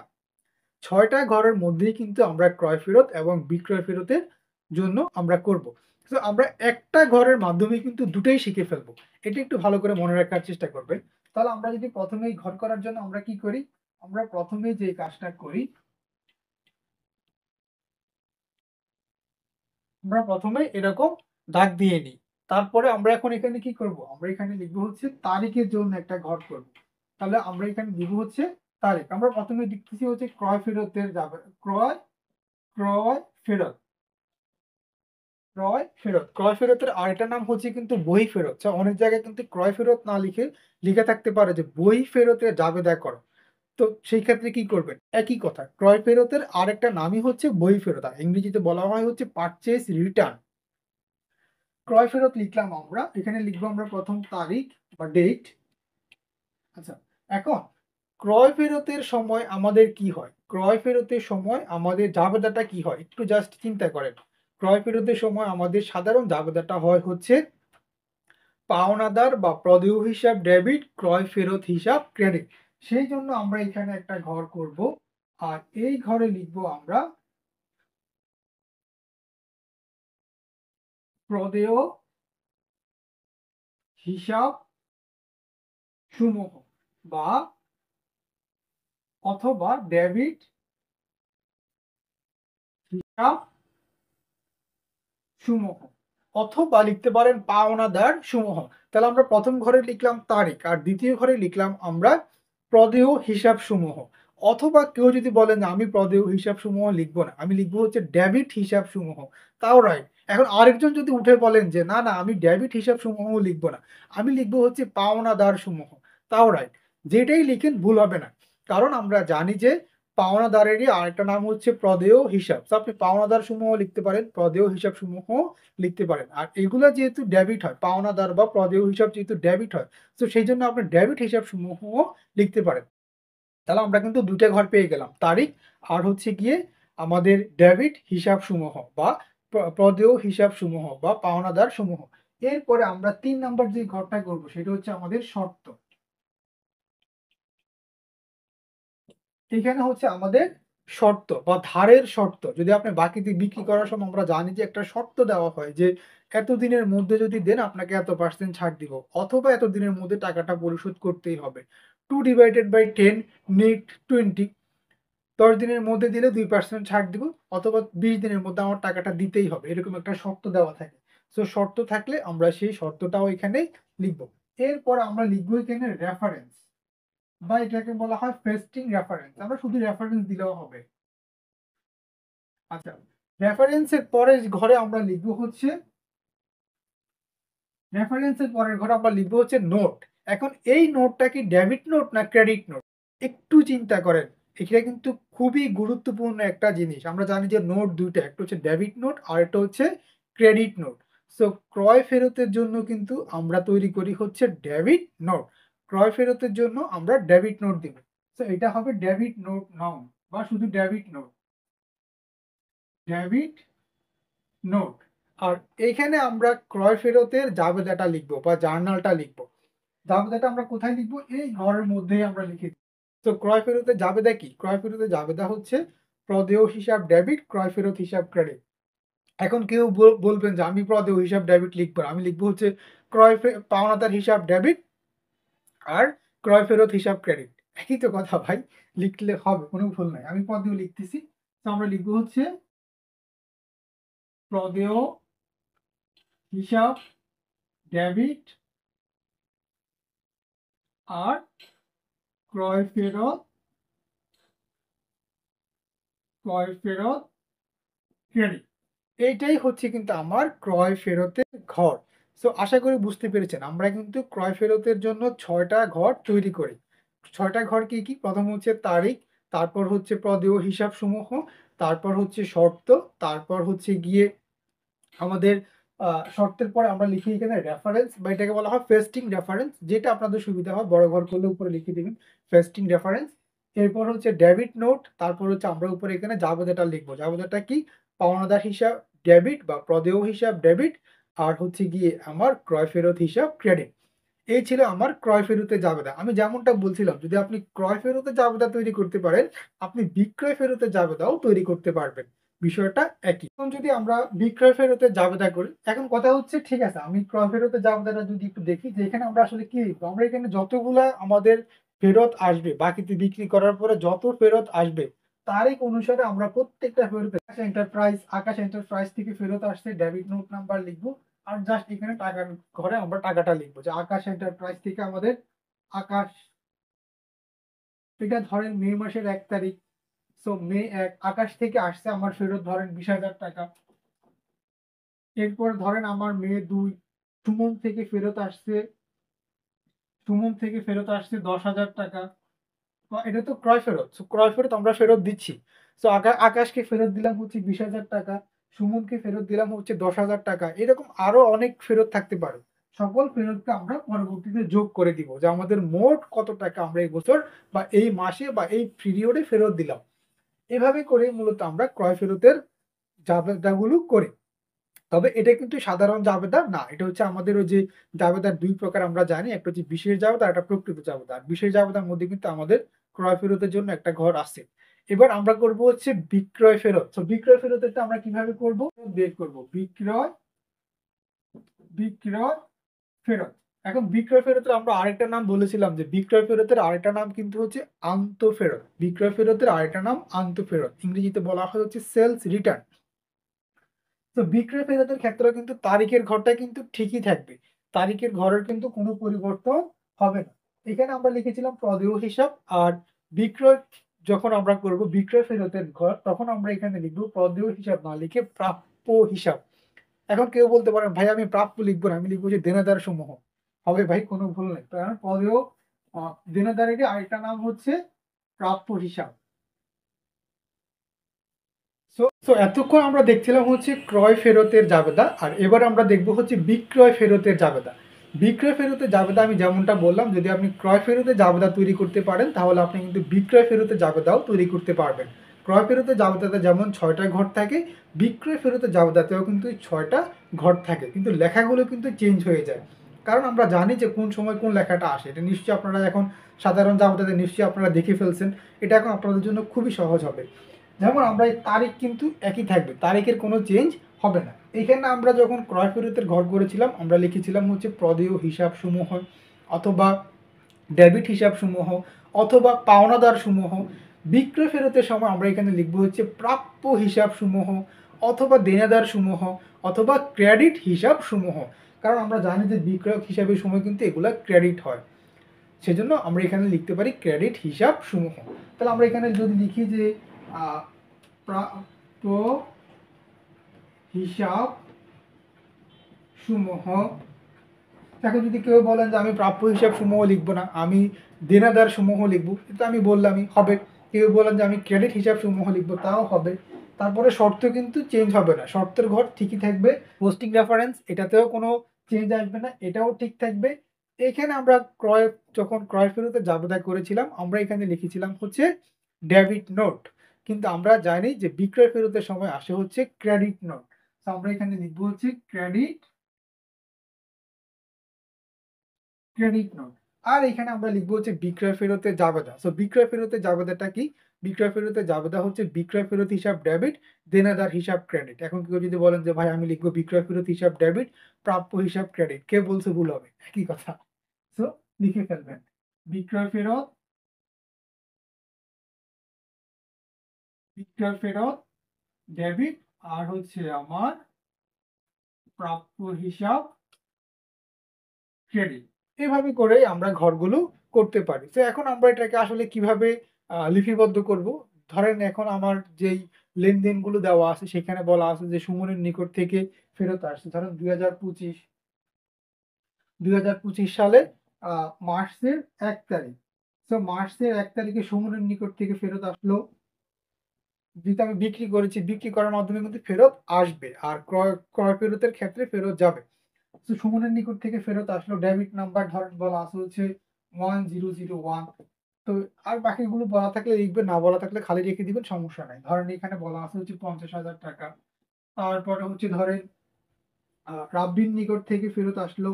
৬ টা ঘরের মধ্যেই কিন্তু আমরা ক্রয় ফেরত এবং বিক্রয় ফেরতের জন্য আমরা করব। সো আমরা একটা ঘরের মাধ্যমে কিন্তু দুটোই শিখে ফেলবো। এটা একটু ভালো করে মনে রাখার চেষ্টা করবেন। তাহলে আমরা যদি ১ম এই ঘর করার জন্য আমরা কি করি? আমরা ১ম এ যে কাজটা করি, আমরা ১ম এ এরকম দাগ দিয়ে নিই। তারপরে আমরা এখন এখানে কি করব? আমরা এখানে লিখব হচ্ছে তারিখের জন্য একটা ঘর করব। তাহলে আমরা এখানে দিব হচ্ছে তারিখ। আমরা ১ম এ লিখতেছি হচ্ছে ক্রয় ফেরতের ক্রয় ফেরত। ক্রয় ফেরত। ক্রয় ফেরতের আরেকটা নাম হচ্ছে কিন্তু বই ফেরত। অনেক জায়গায় কিন্তু ক্রয় ফেরত না লিখে লিখে থাকতে পারে যে বই ফেরতের জাবেদা করো। তো সেই ক্ষেত্রে কি করবেন? একই কথা। ক্রয় ফেরতের আরেকটা নামই হচ্ছে বই ফেরত। আর ইংরেজিতে বলা হয় হচ্ছে পারচেজ রিটার্ন। ক্রয় ফেরত লিখলাম আমরা। এখানে লিখবো আমরা ১ম তারিখ বা ডেট। আচ্ছা, এখন ক্রয় ফেরতের সময় আমাদের কি হয়? ক্রয় ফেরতের সময় আমাদের জাবেদাটা কি হয়? একটু জাস্ট চিন্তা করেন। ক্রয় ফেরতের সময় আমাদের সাধারণ জাবেদাটা হয় হচ্ছে পাওনাদার বা প্রদেয় হিসাব ডেবিট, ক্রয় ফেরত হিসাব ক্রেডিট। সেই জন্য আমরা এখানে একটা ঘর করব। আর এই ঘরে লিখব আমরা প্রদেয় হিসাব সমূহ বা অথবা ডেবিট হিসাব সমূহ অথবা লিখতে পারেন পাওনাদার সমূহ। তাহলে আমরা প্রথম ঘরে লিখলাম তারিখ আর দ্বিতীয় ঘরে লিখলাম আমরা প্রদেয় হিসাব সমূহ। অথবা কেউ যদি বলেন যে আমি প্রদেয় হিসাব সমূহ লিখবো না, আমি লিখবো হচ্ছে ডেবিট হিসাব সমূহ, তাও রাইট। এখন আরেকজন যদি উঠে বলেন যে না না আমি ডেবিট হিসাব সমূহ লিখবো না, আমি লিখবো হচ্ছে পাওনাদার সমূহ, তাও রাইট। যেটাই লিখেন ভুল হবে না, কারণ আমরা জানি যে পাওনাদারেরই আরেকটা নাম হচ্ছে প্রদেয় হিসাব। তো আপনি পাওনাদার সমূহ লিখতে পারেন, প্রদেয় হিসাব সমূহ লিখতে পারেন। আর এগুলা যেহেতু ডেবিট হয়, পাওনাদার বা প্রদেয় হিসাব যেহেতু ডেবিট হয়, তো সেই জন্য আপনি ডেবিট হিসাব সমূহ লিখতে পারেন। তাহলে আমরা কিন্তু ২ টা ঘর পেয়ে গেলাম। তারিখ আর হচ্ছে গিয়ে আমাদের ডেবিট হিসাব সমূহ বা প্রদেয় হিসাব সমূহ বা পাওনাদার সমূহ। এরপরে আমরা ৩ নাম্বার যে ঘরটা করব সেটা হচ্ছে আমাদের শর্ত। এখানে হচ্ছে আমাদের শর্ত বা ধারের শর্ত। যদি আপনি বাকিতে বিক্রি করার সময় আমরা জানি যে একটা শর্ত দেওয়া হয় যে, এতদিনের মধ্যে যদি দেন আপনাকে এত% ছাড় দিব। অথবা এতদিনের মধ্যে টাকাটা পরিশোধ করতেই হবে। 2/10 নিট 20, ১০ দিনের মধ্যে দিলে 2% ছাড় দিব অথবা ২০ দিনের মধ্যে আমার টাকাটা দিতেই হবে। এরকম একটা শর্ত দেওয়া থাকে। সো শর্ত থাকলে আমরা সেই শর্তটাও এখানে লিখব। এরপর আমরা লিখব এখানে রেফারেন্স বা এটাকে বলা হয় ফেস্টিং রেফারেন্স। আমরা শুধু রেফারেন্স দিলেও হবে। আচ্ছা, রেফারেন্সের পরের ঘরে আমরা লিখব হচ্ছে রেফারেন্সের পরের ঘরে আমরা লিখব হচ্ছে নোট। এখন এই নোটটা কি ডেবিট নোট না ক্রেডিট নোট? একটু চিন্তা করেন। এটা কিন্তু খুবই গুরুত্বপূর্ণ একটা জিনিস। আমরা জানি যে নোট ২ টা। একটা হচ্ছে ডেবিট নোট আর একটা হচ্ছে ক্রেডিট নোট। সো ক্রয় ফেরতের জন্য কিন্তু আমরা তৈরি করি হচ্ছে ডেবিট নোট। ক্রয় ফেরতের জন্য আমরা ডেবিট নোট দিব। সো এটা হবে ডেবিট নোট নাও বা শুধু ডেবিট নোট। Debit note. আর এইখানে আমরা ক্রয় ফেরতের জাবেদাটা লিখবো বা জার্নালটা লিখবো। জাবেদাটা আমরা কোথায় লিখবো? এই ঘরের মধ্যেই আমরা লিখে দিব। তো ক্রয় ফেরতের জাবেদা কি? ক্রয় ফেরতের জাবেদা হচ্ছে প্রদেয় হিসাব ডেবিট, ক্রয় ফেরত হিসাব ক্রেডিট। এখন কেউ বলবেন যে আমি প্রদেয় হিসাব ডেবিট লিখবো না। আমি লিখবো হচ্ছে পাওনাদার হিসাব ডেবিট আর ক্রয় ফেরত হিসাব ক্রেডিট। একই তো কথা ভাই। লিখলে হবে, কোনো ভুল নাই। আমি প্রদেয় লিখতেছি। তো আমরা লিখবো হচ্ছে প্রদেয় হিসাব ডেবিট আর ক্রয় ফেরত ক্রেডিট। এইটাই হচ্ছে কিন্তু আমার ক্রয় ফেরতের ঘর। সো আশা করি বুঝতে পেরেছেন। আমরা কিন্তু ক্রয় ফেরতের জন্য ৬ টা ঘর তৈরি করি। ৬ টা ঘর কি? ১ম হচ্ছে তারিখ, তারপর হচ্ছে প্রদেয় হিসাবসমূহ, তারপর হচ্ছে শর্ত, তারপর হচ্ছে গিয়ে আমাদের শর্তের পরে আমরা লিখি এখানে রেফারেন্স বা এটাকে বলা হয় ফেস্টিং রেফারেন্স, যেটা আপনাদের সুবিধা হয় বড় ঘর করলে উপরে লিখে দিবেন ফেস্টিং রেফারেন্স। এরপর হচ্ছে ডেবিট নোট, তারপর হচ্ছে আমরা উপরে এখানে জাবেদাটা লিখবো। জাবেদাটা কি? পাওনাদার হিসাব ডেবিট বা প্রদেয় হিসাব ডেবিট আর হচ্ছে গিয়ে আমার ক্রয় ফেরত হিসাব ক্রেডিট। এই ছিল আমার ক্রয় ফেরতের জাবেদা। আমি যেমনটা বলছিলাম যদি আপনি ক্রয় ফেরতের জাবেদা তৈরি করতে পারেন, আপনি বিক্রয় ফেরতের জাবেদাও তৈরি করতে পারবেন। বিষয়টা একই। এখন যদি আমরা বিক্রয় ফেরতের জাবেদা করি, এখন কথা হচ্ছে ঠিক আছে আমি ক্রয় ফেরতের জাবেদাটা যদি একটু দেখি যে এখানে আমরা আসলে কি লিখবো? আমরা এখানে যতগুলা আমাদের ফেরত আসবে, বাকিতে বিক্রি করার পরে যত ফেরত আসবে, তারিখ অনুসারে আমরা প্রত্যেকটা ফেরত আকাশ এন্টারপ্রাইজ থেকে ফেরত আসছে ডেবিট নোট নাম্বার লিখবো। আর জাস্ট এখানে টাকার ঘরে আমরা টাকাটা লিখবো যে আকাশ এন্টারপ্রাইজ থেকে আমাদের আকাশ, এটা ধরেন মে মাসের ১ তারিখ। সো মে ১ আকাশ থেকে আসছে আমার ফেরত ধরেন ২০,০০০ টাকা। এরপর ধরেন আমার মেয়ে ২ সুমন থেকে ফেরত আসছে, সুমন থেকে ফেরত আসছে ৳১০,০০০। এটা তো ক্রয় ফেরত। সো ক্রয় ফেরত আমরা ফেরত দিচ্ছি। সো আকাশকে ফেরত দিলাম হচ্ছে ৳২০,০০০, সুমনকে ফেরত দিলাম হচ্ছে ৳১০,০০০। এরকম আরো অনেক ফেরত থাকতে পারে। সকল ফেরতকে আমরা পরবর্তীতে যোগ করে দিব যে আমাদের মোট কত টাকা আমরা এই বছর বা এই মাসে বা এই পিরিয়ডে ফেরত দিলাম। এভাবে করে মূলত আমরা ক্রয় ফেরতের জাবেদাগুলো করি। তবে এটা কিন্তু সাধারণ জাবেদা না। এটা হচ্ছে আমাদের ওই যে জাবেদার ২ প্রকার আমরা জানি। একটা হচ্ছে বিশেষ জাবেদা আর একটা প্রকৃত জাবেদা। আর বিশেষ জাবেদার মধ্যে কিন্তু আমাদের ক্রয় ফেরতের জন্য একটা ঘর আছে। এবার আমরা করব হচ্ছে বিক্রয় ফেরত। সো বিক্রয় ফেরতেরটা আমরা কিভাবে করব? বের করব। বিক্রয় ফেরত। এখন বিক্রয় ফেরতের আমরা আরেকটা নাম বলেছিলাম যে বিক্রয় ফেরতের আরেকটা নাম কিন্তু হচ্ছে আন্তঃফেরত। বিক্রয় ফেরতের আরেকটা নাম আন্তঃফেরত। ইংরেজিতে বলা হয় হচ্ছে সেলস রিটার্ন। তো বিক্রয় ফেরতের ক্ষেত্রেও কিন্তু তারিখের ঘরটা কিন্তু ঠিকই থাকবে। তারিখের ঘরের কিন্তু কোনো পরিবর্তন হবে না। এখানে আমরা লিখেছিলাম প্রদেয় হিসাব আর বিক্রয় যখন আমরা করব বিক্রয় ফেরতের ঘর তখন আমরা এখানে লিখব প্রদেয় হিসাব না লিখে প্রাপ্য হিসাব। এখন কেউ বলতে পারেন, "ভাই আমি প্রাপ্য লিখব না, আমি লিখব যে দেনাদার সমূহ।" হবে ভাই কোনো ভুল নেই। কারণ প্রদেয় আ দেনাদারেরই আরেকটা নাম হচ্ছে প্রাপ্য হিসাব। সো এতক্ষণ আমরা দেখছিলাম হচ্ছে ক্রয় ফেরতের জাবেদা আর এবার আমরা দেখব হচ্ছে বিক্রয় ফেরতের জাবেদা। বিক্রয় ফেরতের জাবেদা আমি যেমনটা বললাম যদি আপনি ক্রয় ফেরতের জাবেদা তৈরি করতে পারেন তাহলে আপনি কিন্তু বিক্রয় ফেরতের জাবেদাও তৈরি করতে পারবেন। ক্রয় ফেরতের জাবেদাতে যেমন ৬ টা ঘর থাকে, বিক্রয় ফেরতের জাবেদাতেও কিন্তু ৬ টা ঘর থাকে। কিন্তু লেখাগুলো কিন্তু চেঞ্জ হয়ে যায়। কারণ আমরা জানি যে কোন সময় কোন লেখাটা আসে। এটা নিশ্চয়ই আপনারা এখন সাধারণ জাবেদাতে নিশ্চয়ই আপনারা দেখে ফেলছেন। এটা এখন আপনাদের জন্য খুবই সহজ হবে। যেমন আমরা এই তারিখ কিন্তু একই থাকবে। তারিখের কোনো চেঞ্জ হবে না। এইখানে আমরা যখন ক্রয় ফেরতের ঘর করেছিলাম, আমরা লিখেছিলাম হচ্ছে প্রদেয় হিসাবসমূহ অথবা ডেবিট হিসাবসমূহ অথবা পাওনাদারসমূহ। বিক্রয় ফেরতের সময় আমরা এখানে লিখব হচ্ছে প্রাপ্য হিসাবসমূহ অথবা দেনাদারসমূহ অথবা ক্রেডিট হিসাবসমূহ। কারণ আমরা জানি যে বিক্রয়ক হিসাবের সময় কিন্তু এগুলা ক্রেডিট হয়। সেজন্য আমরা এখানে লিখতে পারি ক্রেডিট হিসাবসমূহ। তাহলে আমরা এখানে যদি লিখি যে আ প্রাপ্য হিসাব সমূহ। এখন যদি কেউ বলেন যে আমি প্রাপ্য হিসাব সমূহ লিখবো না, আমি দেনাদার সমূহ লিখবো, এটা আমি বললামই হবে। কেউ বলেন যে আমি ক্রেডিট হিসাব সমূহ লিখবো, তাও হবে। তারপরে শর্ত কিন্তু চেঞ্জ হবে না। শর্তের ঘর ঠিকই থাকবে। পোস্টিং রেফারেন্স এটাতেও কোনো চেঞ্জ আসবে না, এটাও ঠিক থাকবে। এখানে আমরা যখন ক্রয় ফেরতের জাবেদা করেছিলাম, আমরা এখানে লিখেছিলাম হচ্ছে ডেবিট নোট। কিন্তু আমরা জানি যে বিক্রয় ফেরতের সময় আসে হচ্ছে ক্রেডিট নোট। তো আমরা এখানে লিখবো হচ্ছে ক্রেডিট নোট। আর এখানে আমরা লিখবো হচ্ছে বিক্রয় ফেরতের জাবেদা। সো বিক্রয় ফেরতের জাবেদাটা কি? বিক্রয় ফেরতের জাবেদা হচ্ছে বিক্রয় ফেরত হিসাব ডেবিট, দেনাদার হিসাব ক্রেডিট। এখন কেউ যদি বলেন যে ভাই আমি লিখবো বিক্রয় ফেরত হিসাব ডেবিট, প্রাপ্য হিসাব ক্রেডিট। কে বলছে ভুল হবে? একই কথা। সো লিখে ফেলবেন। বিক্রয় ফেরত, বিক্রয় ফেরত ডেবিট আর হচ্ছে আমার প্রাপ্য হিসাব ক্রেডিট। এভাবে করে আমরা ঘরগুলো করতে পারি। তো এখন আমরা এটাকে আসলে কিভাবে লিপিবদ্ধ করব? ধরেন এখন আমার যেই লেনদেনগুলো দেওয়া আছে সেখানে বলা আছে যে সুমনের নিকট থেকে ফেরত আসছে। ধরেন ২০২৫ সালে আ মার্চের ১ তারিখ। সো মার্চের ১ তারিখে সুমনের নিকট থেকে ফেরত আসলো। যেহেতু আমি বিক্রি করেছি, বিক্রি করার মাধ্যমে কিন্তু ফেরত আসবে। আর ক্রয় ফেরতের ক্ষেত্রে ফেরত যাবে। তো সুমনের নিকট থেকে ফেরত আসলো ডেবিট নাম্বার ধরেন বলা আছে হচ্ছে 1001। তো আর বাকিগুলো বলা থাকলে লিখবেন, না বলা থাকলে খালি রেখে দিবেন, সমস্যা নাই। ধরেন এখানে বলা আছে হচ্ছে ৳৫০,০০০। তারপরে হচ্ছে ধরেন রাব্বির নিকট থেকে ফেরত আসলো,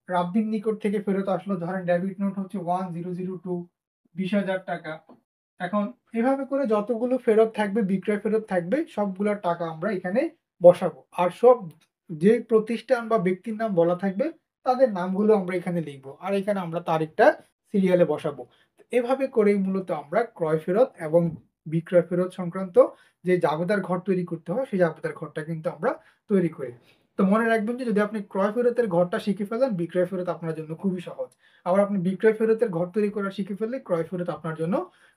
রাব্বির নিকট থেকে ফেরত আসলো ধরেন ডেবিট নোট হচ্ছে 1002 ৳২০,০০০। এখন এভাবে করে যতগুলো ফেরত থাকবে, বিক্রয় ফেরত থাকবে সবগুলার টাকা আমরা এখানে বসাবো। আর সব যে প্রতিষ্ঠান বা ব্যক্তির নাম বলা থাকবে তাদের নামগুলো আমরা এখানে লিখবো। আর এখানে আমরা তারিখটা সিরিয়ালে বসাবো। এভাবে করেই মূলত আমরা ক্রয় ফেরত এবং বিক্রয় ফেরত সংক্রান্ত যে জাবেদার ঘর তৈরি করতে হয় সেই জাবেদার ঘরটা কিন্তু আমরা তৈরি করি। তো মনে রাখবেন যে যদি আপনি ক্রয় ফেরতের ঘরটা শিখে ফেলেন, বিক্রয় ফেরত আপনার জন্য খুবই সহজ। আবার আপনি বিক্রয় ফেরতের ঘর তৈরি করা শিখে ফেললে ক্রয় ফেরত আপনার জন্য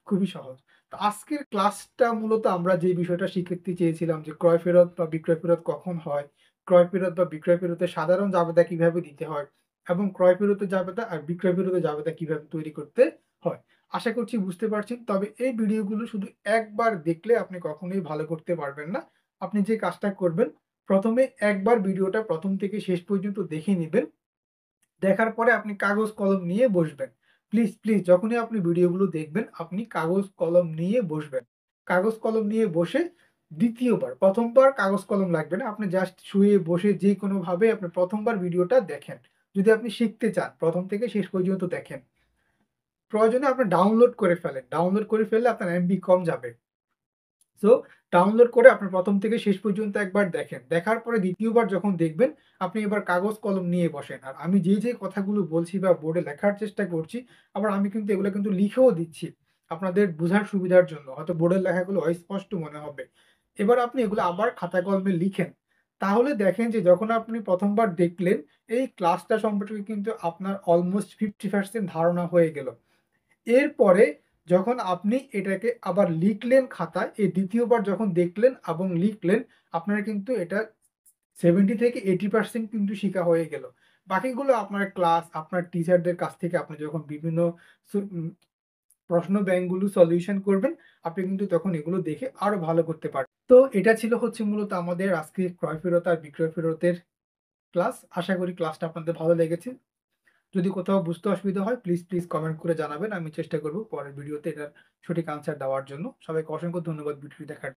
খুবই সহজ। তো আজকের ক্লাসটা মূলত আমরা যে বিষয়টা শিখতে চেয়েছিলাম যে ক্রয় ফেরত বা বিক্রয় ফেরত কখন হয়, ক্রয় ফেরত বা বিক্রয় ফেরতের সাধারণ জাবেদা কিভাবে দিতে হয় এবং ক্রয় ফেরতের জাবেদা আর বিক্রয় ফেরতের জাবেদা কিভাবে তৈরি করতে হয়। আশা করছি বুঝতে পারছেন। তবে এই ভিডিওগুলো শুধু একবার দেখলে আপনি কখনোই ভালো করতে পারবেন না। আপনি যে কাজটা করবেন, ১ম এ একবার ভিডিওটা ১ম থেকে শেষ পর্যন্ত দেখে নিবেন। দেখার পরে আপনি কাগজ কলম নিয়ে বসবেন। প্লিজ যখনই আপনি ভিডিওগুলো দেখবেন, আপনি কাগজ কলম নিয়ে বসবেন। কাগজ কলম নিয়ে বসে ২য় বার, ১ম বার কাগজ কলম লাগবে না। আপনি জাস্ট শুয়ে বসে যেকোনোভাবে আপনি ১ম বার ভিডিওটা দেখেন। যদি আপনি শিখতে চান ১ম থেকে শেষ পর্যন্ত দেখেন। প্রয়োজনে আপনি ডাউনলোড করে ফেলেন। ডাউনলোড করে ফেললে আপনার এমবি কম যাবে। সো ডাউনলোড করে আপনি ১ম থেকে শেষ পর্যন্ত একবার দেখেন। দেখার পরে ২য় বার যখন দেখবেন, আপনি এবার কাগজ কলম নিয়ে বসেন। আর আমি যে কথাগুলো বলছি বা বোর্ডে লেখার চেষ্টা করছি, আবার আমি কিন্তু এগুলো কিন্তু লিখেও দিচ্ছি। আপনাদের বুঝার সুবিধার জন্য। হয়তো বোর্ডের লেখাগুলো অস্পষ্ট মনে হবে। এবার আপনি এগুলো আবার খাতায় কলমে লিখেন। তাহলে দেখেন যে যখন আপনি ১ম বার দেখলেন, এই ক্লাসটা সম্পর্কে কিন্তু আপনার অলমোস্ট 50% ধারণা হয়ে গেল। এরপরে যখন আপনি এটাকে আবার লিখলেন খাতায়, এই ২য় বার যখন দেখলেন এবং লিখলেন, আপনার কিন্তু এটা 70 থেকে 80% কিন্তু শিখা হয়ে গেল। বাকিগুলো আপনার ক্লাস, আপনার টিচারদের কাছ থেকে আপনি যখন বিভিন্ন সু উম প্রশ্ন ব্যাংকগুলো সলিউশন করবেন, আপনি কিন্তু তখন এগুলো দেখে আরো ভালো করতে পারবেন। তো এটা ছিল হচ্ছে মূলত আমাদের আজকের ক্রয় ফেরত আর বিক্রয় ফেরতের ক্লাস। আশা করি ক্লাসটা আপনাদের ভালো লেগেছে। যদি কোথাও বুঝতে অসুবিধা হয় প্লিজ কমেন্ট করে জানাবেন। আমি চেষ্টা করব পরের ভিডিওতে এটার সঠিক আনসার দেওয়ার জন্য। সবাইকে অসংখ্য ধন্যবাদ ভিডিওটি দেখার